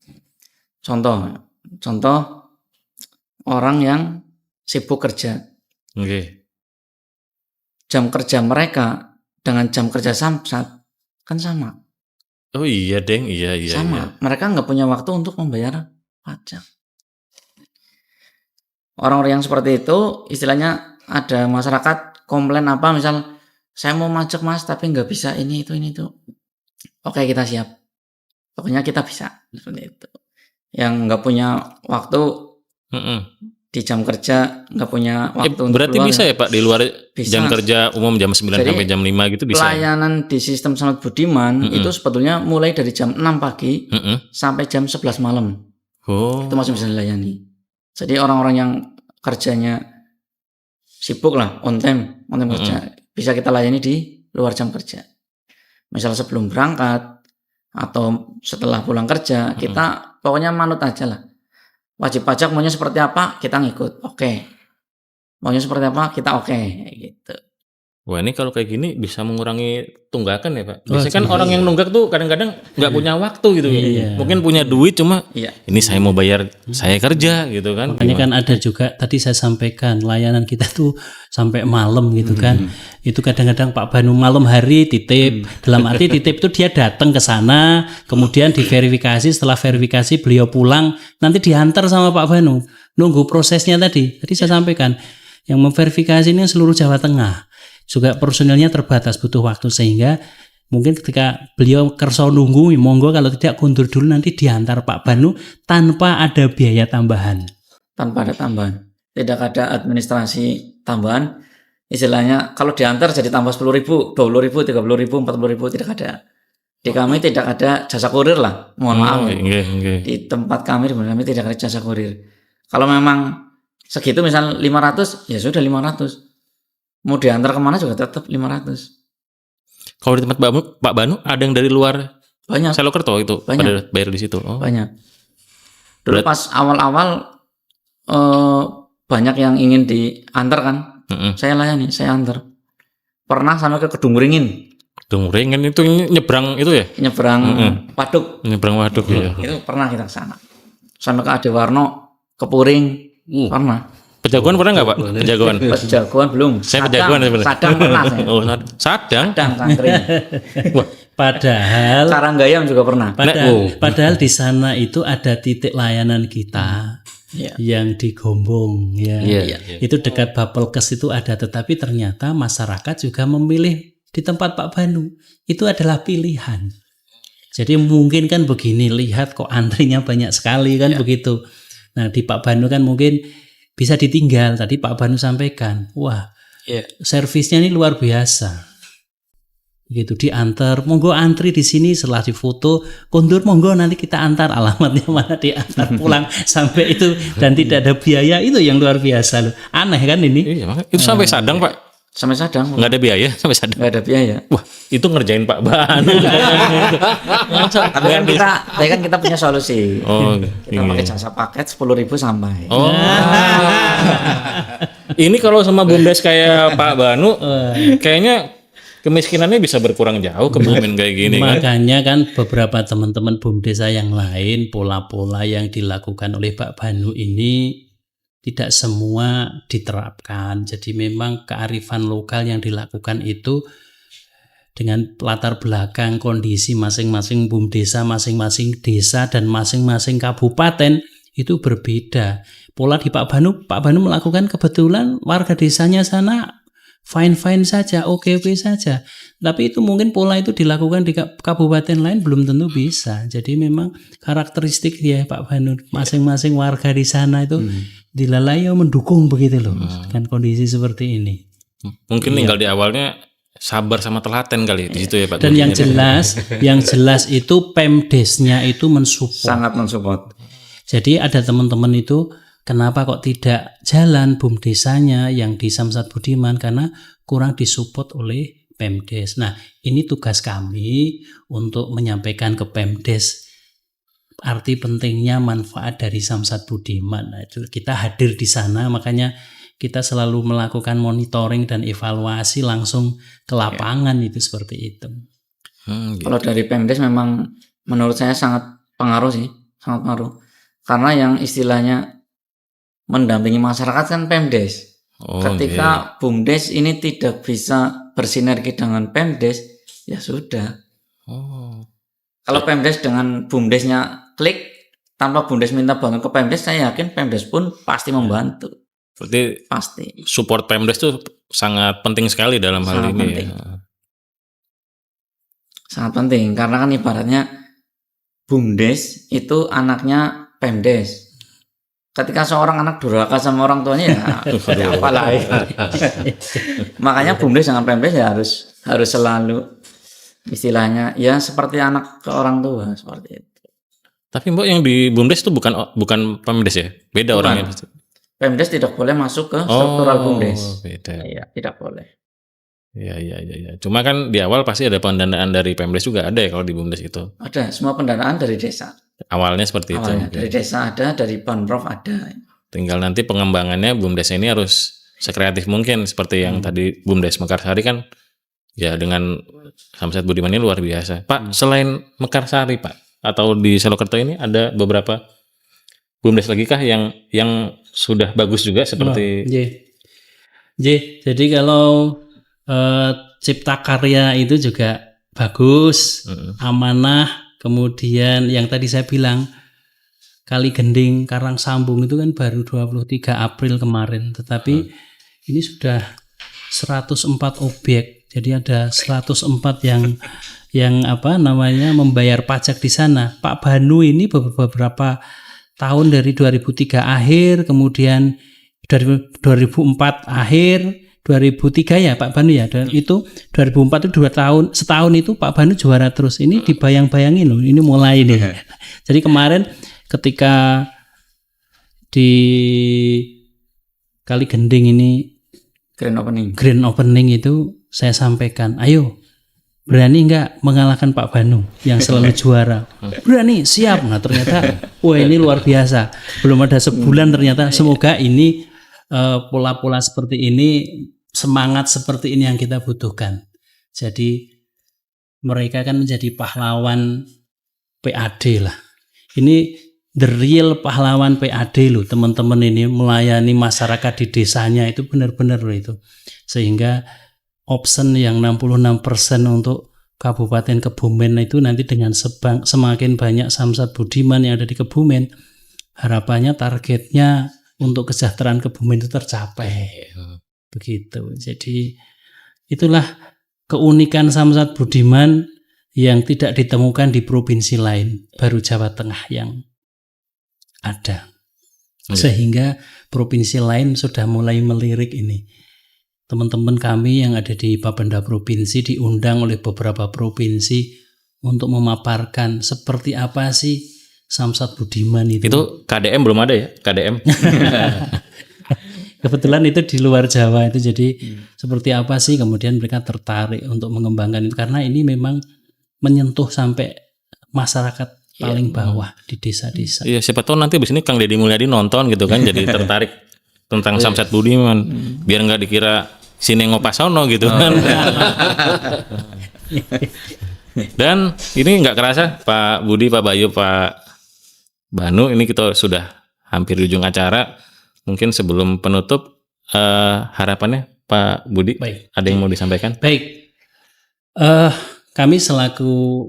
Contoh orang yang sibuk kerja. Oke. Jam kerja mereka dengan jam kerja Samsat kan sama. Oh iya deng, iya. Sama. Mereka nggak punya waktu untuk membayar pajak. Orang-orang yang seperti itu, istilahnya ada masyarakat komplain apa, misal saya mau pajak mas tapi nggak bisa ini itu. Oke, kita siap. pokoknya kita bisa seperti itu. Yang nggak punya waktu Mm-mm. di jam kerja, nggak punya waktu untuk Berarti keluar, bisa ya Pak di luar bisa. jam kerja umum jam 9 Jadi, sampai jam 5 gitu bisa. Ya? Pelayanan di sistem Samsat Budiman itu sebetulnya mulai dari jam 6 pagi Mm-mm. sampai jam 11 malam. Oh. Itu masih bisa dilayani. Jadi orang-orang yang kerjanya sibuk lah, on time kerja, bisa kita layani di luar jam kerja. Misal sebelum berangkat atau setelah pulang kerja, kita pokoknya manut aja lah. Wajib pajak maunya seperti apa, kita ngikut. Oke. Maunya seperti apa, kita oke. Gitu. Wah ini kalau kayak gini bisa mengurangi tunggakan ya Pak. Oh, Biasanya kan orang yang nunggak tuh kadang-kadang nggak punya waktu gitu. Iya. Mungkin punya duit cuma Iya. ini saya mau bayar saya kerja gitu kan. Makanya kan ada juga tadi saya sampaikan layanan kita tuh sampai malam gitu kan. Itu kadang-kadang Pak Banu malam hari titip. Dalam arti titip itu dia datang ke sana, kemudian diverifikasi, setelah verifikasi beliau pulang, nanti diantar sama Pak Banu. Nunggu prosesnya tadi. Tadi saya sampaikan yang memverifikasi ini seluruh Jawa Tengah. Juga personilnya terbatas, butuh waktu, sehingga mungkin ketika beliau kerso nunggu, monggo kalau tidak kundur dulu nanti diantar Pak Banu tanpa ada biaya tambahan. Tanpa ada tambahan. Tidak ada administrasi tambahan. Istilahnya kalau diantar jadi tambah 10.000, 20.000, 30.000, 40.000, tidak ada. Di kami tidak ada jasa kurir lah. Mohon maaf. Nggih. Di tempat kami, di kami tidak ada jasa kurir. Kalau memang segitu misal 500, ya sudah 500. Mau diantar kemana juga tetap 500. Kalau di tempat Pak Banu ada yang dari luar Banyak. Salokerto itu Banyak. pada bayar di situ. Oh. Banyak. Dulu pas awal-awal banyak yang ingin diantar kan. Saya layani, saya antar. Pernah sampai ke Kedung Ringin. Kedung Ringin itu nyebrang itu ya? Nyebrang Waduk. Nyebrang waduk ya. Itu pernah kita ke sana. Sampai ke Adewarno, ke Puring. Pernah. Pejagoan pernah nggak Pak? Pejagoan. Pejagoan belum. Saya pejagoan sebenarnya. Sadang pernah saya. Oh, Sadang. Sadang Cangkring. Wah, Padahal Karanggayam juga pernah. padahal di sana itu ada titik layanan kita Iya. yang di Gombong ya. Iya. Itu dekat Bapelkes itu ada, tetapi ternyata masyarakat juga memilih di tempat Pak Banu. Itu adalah pilihan. Jadi mungkin kan begini, lihat kok antrinya banyak sekali kan begitu. Nah, di Pak Banu kan mungkin bisa ditinggal. Tadi Pak Banu sampaikan, wah, servisnya ini luar biasa. Gitu diantar, monggo antri di sini, setelah difoto, kondur monggo nanti kita antar, alamatnya mana diantar pulang sampai itu, dan tidak ada biaya. Itu yang luar biasa loh. Aneh kan ini? iya, makanya itu sampai Sadang Pak. Sampai Sadang. Nggak ada biaya sampai Sadang. Nggak ada biaya. Wah, itu ngerjain Pak Banu. Tapi kan kita punya solusi. Oh, Kita pakai jasa paket 10.000 sampai. Oh. Ini kalau sama BUMDes kayak Pak Banu, kayaknya kemiskinannya bisa berkurang jauh kebumen kayak gini kan. Makanya kan beberapa teman-teman BUMDesa yang lain, pola-pola yang dilakukan oleh Pak Banu ini tidak semua diterapkan. Jadi memang kearifan lokal yang dilakukan itu dengan latar belakang kondisi masing-masing BUMDesa, masing-masing desa dan masing-masing kabupaten itu berbeda. Pola di Pak Banu melakukan, kebetulan warga desanya sana fine-fine saja, oke-oke saja. Tapi itu mungkin pola itu dilakukan di kabupaten lain belum tentu bisa. Jadi memang karakteristik ya Pak Banu, masing-masing warga di sana itu dilalai mendukung begitu loh, kan kondisi seperti ini. Mungkin tinggal di awalnya sabar sama telaten kali di situ ya Pak. Dan yang jelas itu Pemdesnya itu mensupport. Sangat mensupport. Jadi ada teman-teman itu, kenapa kok tidak jalan BUMDesanya yang di Samsat Budiman, karena kurang disupport oleh Pemdes. Nah, ini tugas kami untuk menyampaikan ke Pemdes arti pentingnya manfaat dari Samsat Budiman. Nah, itu kita hadir di sana, makanya kita selalu melakukan monitoring dan evaluasi langsung ke lapangan itu seperti itu. Gitu. Kalau dari Pemdes memang menurut saya sangat pengaruh sih, sangat pengaruh. Karena yang istilahnya mendampingi masyarakat kan Pemdes. Ketika BUMDes ini tidak bisa bersinergi dengan Pemdes, ya sudah. Kalau Pemdes dengan BUMDesnya klik, tanpa BUMDes minta bantu ke Pemdes, saya yakin Pemdes pun pasti membantu. Berarti Pasti. support Pemdes itu sangat penting sekali dalam hal Sangat ini. penting. Ya. Sangat penting, karena kan ibaratnya BUMDes itu anaknya Pemdes. Ketika seorang anak durhaka sama orang tuanya ya apalah. Makanya BUMDes dengan Pemdes ya harus selalu istilahnya ya seperti anak ke orang tua seperti itu. Tapi Mbok yang di BUMDes itu bukan Pemdes ya? Beda Bukan. orangnya. Pemdes tidak boleh masuk ke struktural BUMDes. Beda. Iya, tidak boleh. Iya. Cuma kan di awal pasti ada pendanaan dari Pemdes juga ada ya kalau di BUMDes itu. Ada semua pendanaan dari desa. Awalnya seperti Awalnya itu. dari desa ada, dari Pemprov ada. Tinggal nanti pengembangannya BUMDes ini harus sekreatif mungkin seperti yang tadi BUMDes Mekarsari kan ya dengan Samsat Budiman ini luar biasa. Pak, selain Mekarsari Pak atau di Solokerto ini ada beberapa BUMDes lagi kah yang sudah bagus juga seperti Jadi kalau Cipta Karya itu juga bagus, amanah. Kemudian yang tadi saya bilang Kali Gending Karang Sambung itu kan baru 23 April kemarin, tetapi ini sudah 104 objek. Jadi ada 104 yang membayar pajak di sana. Pak Banu ini beberapa tahun dari 2003 akhir, kemudian dari 2004 akhir, 2003 ya Pak Banu ya. Dan itu 2004 itu 2 tahun, setahun itu Pak Banu juara terus. Ini dibayang-bayangin loh, ini mulai nih. Jadi kemarin ketika di Kali Gending ini grand opening itu saya sampaikan, ayo berani nggak mengalahkan Pak Banu yang selalu juara? Berani, siap. Nah ternyata wah ini luar biasa, belum ada sebulan ternyata. Semoga ini pola-pola seperti ini, semangat seperti ini yang kita butuhkan. Jadi mereka kan menjadi pahlawan PAD lah. Ini the real pahlawan PAD loh, teman-teman ini melayani masyarakat di desanya itu benar-benar loh itu. Sehingga option yang 66% untuk Kabupaten Kebumen itu nanti dengan semakin banyak Samsat Budiman yang ada di Kebumen, harapannya targetnya untuk kesejahteraan Kebumen itu tercapai. Begitu. Jadi itulah keunikan Samsat Budiman yang tidak ditemukan di provinsi lain, baru Jawa Tengah yang ada. Sehingga provinsi lain sudah mulai melirik ini. Teman-teman kami yang ada di Bapenda Provinsi diundang oleh beberapa provinsi untuk memaparkan seperti apa sih Samsat Budiman itu. Itu KDM belum ada ya? KDM. Kebetulan itu di luar Jawa itu, jadi seperti apa sih, kemudian mereka tertarik untuk mengembangkan itu karena ini memang menyentuh sampai masyarakat paling bawah di desa-desa. Iya, siapa tahu nanti di sini Kang Deddy Mulyadi nonton gitu kan, jadi tertarik tentang Samsat Budiman, biar nggak dikira sini ngopasono gitu kan. Dan ini nggak kerasa Pak Budi, Pak Bayu, Pak Banu, ini kita sudah hampir di ujung acara. Mungkin sebelum penutup harapannya Pak Budi, Baik. ada yang mau disampaikan? Baik, kami selaku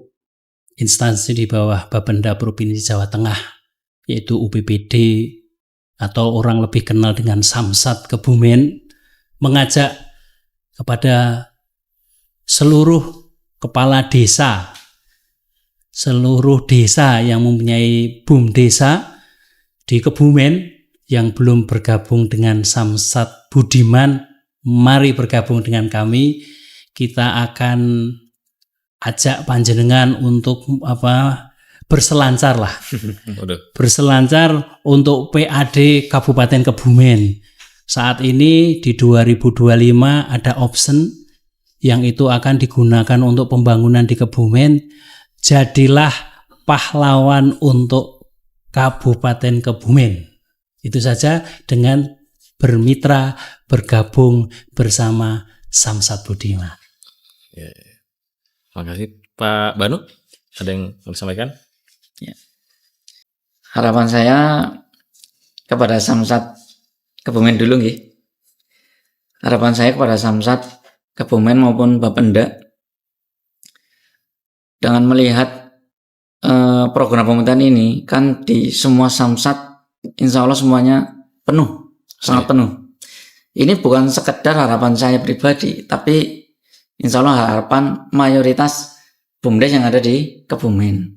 instansi di bawah Bapenda Provinsi Jawa Tengah, yaitu UPPD atau orang lebih kenal dengan Samsat Kebumen, mengajak kepada seluruh kepala desa, seluruh desa yang mempunyai BUM desa di Kebumen yang belum bergabung dengan Samsat Budiman, mari bergabung dengan kami. Kita akan ajak panjenengan untuk berselancar lah. Berselancar untuk PAD Kabupaten Kebumen. Saat ini di 2025 ada option yang itu akan digunakan untuk pembangunan di Kebumen. Jadilah pahlawan untuk Kabupaten Kebumen. Itu saja dengan bermitra, bergabung bersama Samsat Budiman. Ya. Terima kasih Pak Banu. Ada yang mau disampaikan? Ya. Harapan saya kepada Samsat Kebumen dulu nggih. Harapan saya kepada Samsat Kebumen maupun Bapenda dengan melihat program pemerintahan ini kan di semua Samsat insya Allah semuanya penuh, sangat penuh. Ini bukan sekedar harapan saya pribadi, tapi insya Allah harapan mayoritas BUMDes yang ada di Kebumen.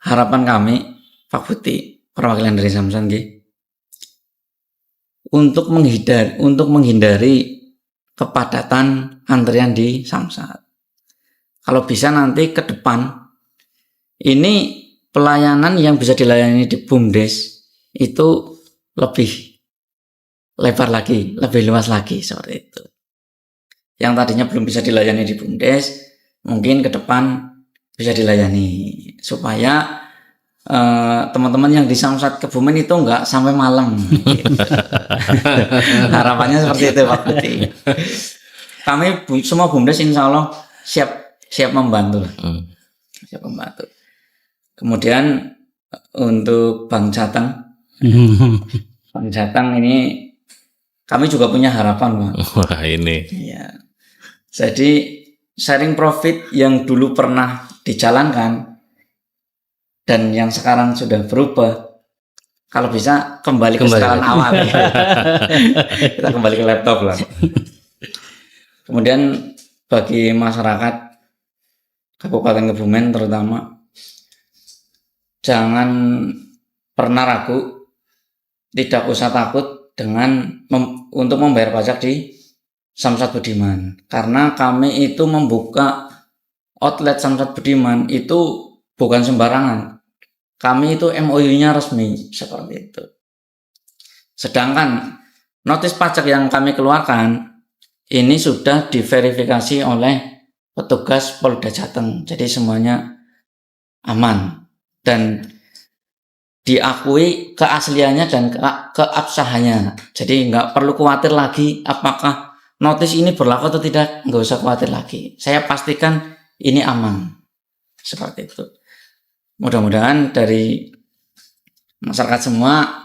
harapan kami Pak Buti, perwakilan dari Samsat nggih, untuk menghindari kepadatan antrian di Samsat. Kalau bisa nanti ke depan ini pelayanan yang bisa dilayani di BUMDes itu lebih lebar lagi, lebih luas lagi seperti itu. Yang tadinya belum bisa dilayani di BUMDes, mungkin ke depan bisa dilayani supaya teman-teman yang di Samsat Kebumen itu enggak sampai malam. Gitu. Harapannya seperti itu Pak Buti. Kami semua BUMDes insya Allah siap membantu. Siap membantu. Kemudian untuk Bang Jateng, Bang Jateng ini kami juga punya harapan, Pak. Wah, ini. Iya. Jadi sharing profit yang dulu pernah dijalankan dan yang sekarang sudah berubah, kalau bisa kembali ke setelan awal. Kita kembali ke laptop lah. Kemudian bagi masyarakat Kabupaten Kebumen terutama, jangan pernah ragu, tidak usah takut dengan untuk membayar pajak di Samsat Budiman, karena kami itu membuka outlet Samsat Budiman itu bukan sembarangan. Kami itu MOU-nya resmi seperti itu. Sedangkan notis pajak yang kami keluarkan ini sudah diverifikasi oleh petugas Polda Jateng, jadi semuanya aman dan diakui keasliannya dan keabsahannya. Jadi nggak perlu khawatir lagi apakah notis ini berlaku atau tidak, nggak usah khawatir lagi. Saya pastikan ini aman. Seperti itu. Mudah-mudahan dari masyarakat semua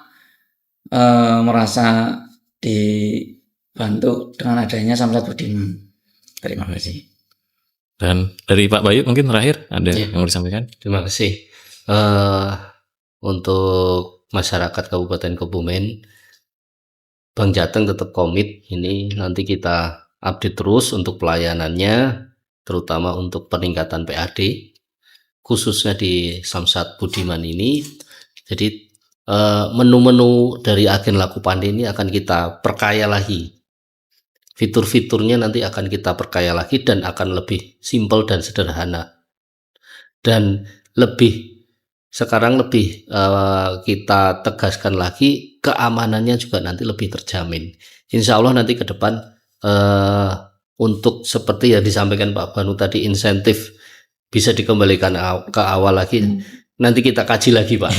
merasa dibantu dengan adanya Samsat Budiman. Terima kasih. Dan dari Pak Bayu mungkin terakhir ada yang mau disampaikan? Terima kasih. Untuk masyarakat Kabupaten Kebumen, Bang Jateng tetap komit. Ini nanti kita update terus untuk pelayanannya, terutama untuk peningkatan PAD, khususnya di Samsat Budiman ini. Jadi menu-menu dari agen Laku Pandai ini akan kita perkaya lagi. Fitur-fiturnya nanti akan kita perkaya lagi dan akan lebih simpel dan sederhana. Dan sekarang lebih kita tegaskan lagi, keamanannya juga nanti lebih terjamin. Insya Allah nanti ke depan untuk seperti yang disampaikan Pak Banu tadi, insentif bisa dikembalikan ke awal lagi. Nanti kita kaji lagi Pak.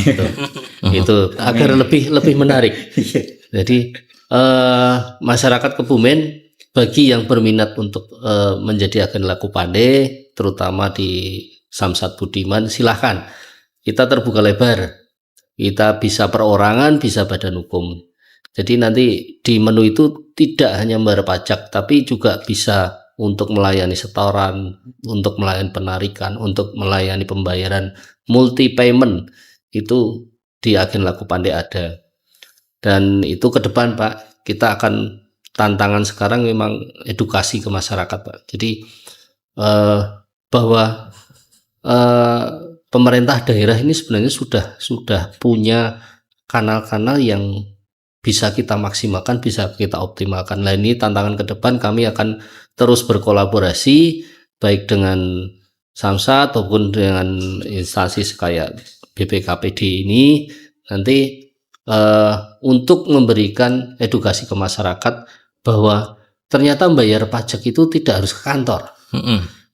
Itu agar lebih menarik. Jadi masyarakat Kebumen, bagi yang berminat untuk menjadi agen Laku Pandai, terutama di Samsat Budiman, silahkan. Kita terbuka lebar. Kita bisa perorangan, bisa badan hukum. Jadi nanti di menu itu tidak hanya membayar pajak, tapi juga bisa untuk melayani setoran, untuk melayani penarikan, untuk melayani pembayaran multi payment. Itu di agen Laku Pandai ada. Dan itu ke depan Pak, kita akan tantangan sekarang memang edukasi ke masyarakat Pak. Jadi bahwa pemerintah daerah ini sebenarnya sudah punya kanal-kanal yang bisa kita maksimalkan, bisa kita optimalkan. Nah ini tantangan ke depan, kami akan terus berkolaborasi baik dengan Samsat ataupun dengan instansi kayak BPKPD ini nanti untuk memberikan edukasi ke masyarakat bahwa ternyata membayar pajak itu tidak harus ke kantor.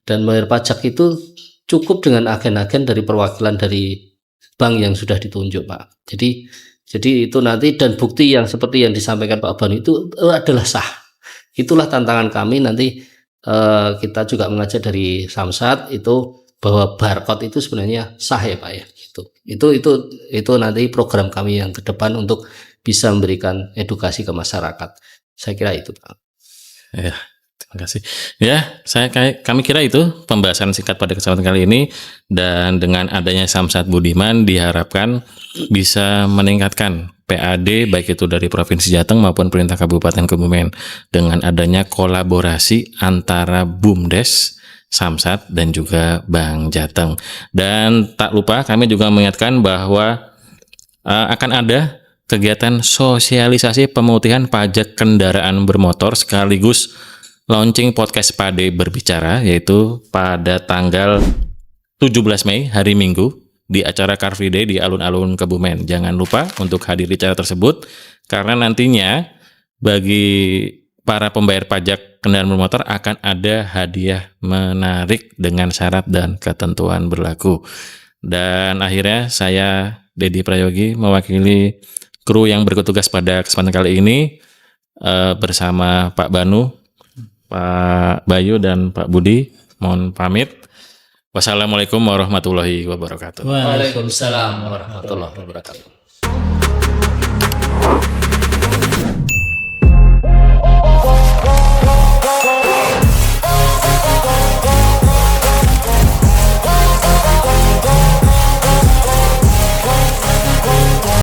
Dan membayar pajak itu cukup dengan agen-agen dari perwakilan dari bank yang sudah ditunjuk Pak. Jadi itu nanti, dan bukti yang seperti yang disampaikan Pak Banu itu adalah sah. Itulah tantangan kami nanti. Kita juga mengajak dari Samsat itu bahwa barcode itu sebenarnya sah ya Pak ya. Itu nanti program kami yang ke depan untuk bisa memberikan edukasi ke masyarakat. Saya kira itu Pak. Ya, terima kasih. Ya, kami kira itu pembahasan singkat pada kesempatan kali ini, dan dengan adanya Samsat Budiman diharapkan bisa meningkatkan PAD baik itu dari Provinsi Jateng maupun pemerintah Kabupaten Kebumen dengan adanya kolaborasi antara BUMDes Samsat dan juga Bang Jateng. Dan tak lupa kami juga mengingatkan bahwa akan ada kegiatan sosialisasi pemutihan pajak kendaraan bermotor sekaligus launching podcast Pak D Berbicara, yaitu pada tanggal 17 Mei hari Minggu di acara Car Free Day di alun-alun Kebumen. Jangan lupa untuk hadir di acara tersebut karena nantinya bagi para pembayar pajak kendaraan bermotor akan ada hadiah menarik dengan syarat dan ketentuan berlaku. Dan akhirnya saya Dedi Prayogi mewakili kru yang bertugas pada kesempatan kali ini bersama Pak Banu, Pak Bayu dan Pak Budi. Mohon pamit. Wassalamualaikum warahmatullahi wabarakatuh. Waalaikumsalam warahmatullahi wabarakatuh.